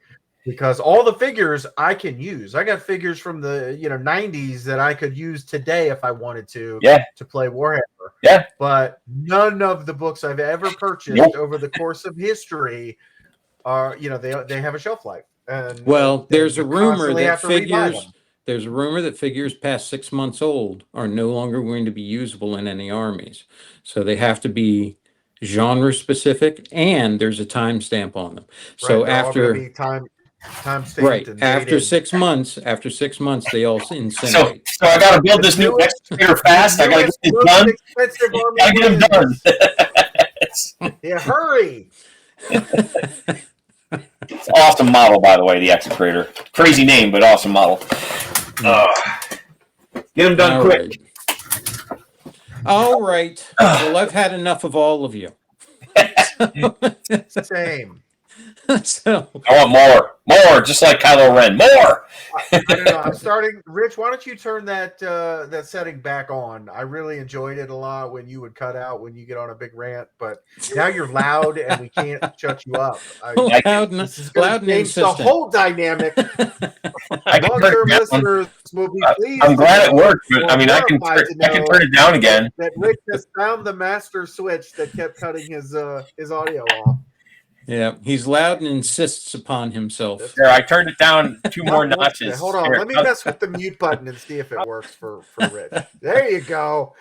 because all the figures I can use. I got figures from the 90s that I could use today if I wanted to play Warhammer. Yeah. But none of the books I've ever purchased over the course of history are, they have a shelf life. And there's a rumor that figures. There's a rumor that figures past 6 months old are no longer going to be usable in any armies. So they have to be genre specific, and there's a timestamp on them. So after time stamped, right and after dated. 6 months, they all incinerate. So I got to build this new excavator fast. I got to get this done. I get them done. Yeah, hurry. It's an awesome model, by the way, the excavator. Crazy name, but awesome model. Get them done quick. All right. Well, I've had enough of all of you. Same. So I want more, just like Kylo Ren. More. I don't know. I'm starting. Rich, why don't you turn that setting back on? I really enjoyed it a lot when you would cut out when you get on a big rant, but now you're loud and we can't shut you up. Loud and change the whole dynamic. Long-term listeners will be pleased. I'm glad it worked, but I mean, I can turn it down again. That Rich has found the master switch that kept cutting his audio off. Yeah, he's loud and insists upon himself. There, I turned it down 2 more notches. Hold on, let me mess with the mute button and see if it works for Rich. There you go.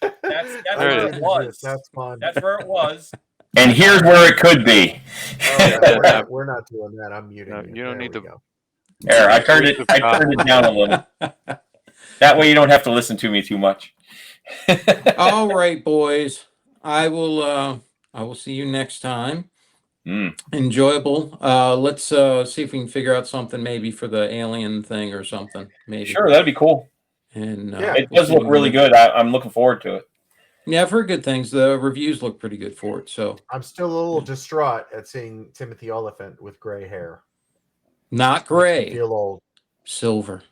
That's where it was. That's fun. That's where it was. And here's where it could be. We're not doing that. I'm muting. No, you don't need to. There, I turned it down a little. That way you don't have to listen to me too much. All right, boys. I will see you next time. Enjoyable. Let's see if we can figure out something maybe for the alien thing or something. Maybe. Sure, that'd be cool. And it does look really good. I'm looking forward to it. Yeah, I've heard good things. The reviews look pretty good for it. So I'm still a little distraught at seeing Timothy Oliphant with gray hair. Not gray. Feel old. Silver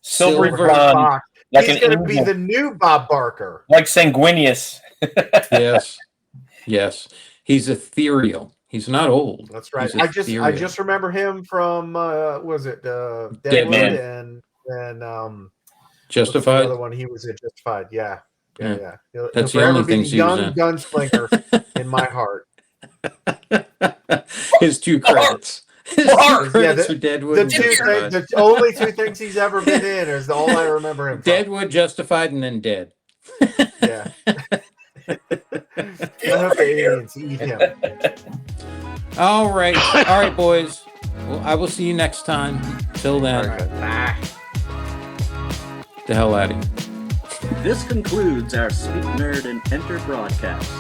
blonde. Like he's going to be the new Bob Barker. Like Sanguinius. Yes. He's ethereal. He's not old. That's right. I just remember him from Deadwood and Justified. Another one he was in Justified. Yeah. That's the only things he was young in. Gunslinger in my heart. His 2 credits. Credits for Deadwood. The only 2 things he's ever been in is all I remember him from. Deadwood, Justified, and then Dead. Yeah. I hope the aliens eat him. All right, boys. Well, I will see you next time. Till then, the hell out of you. This concludes our Speak Nerd and Enter broadcast.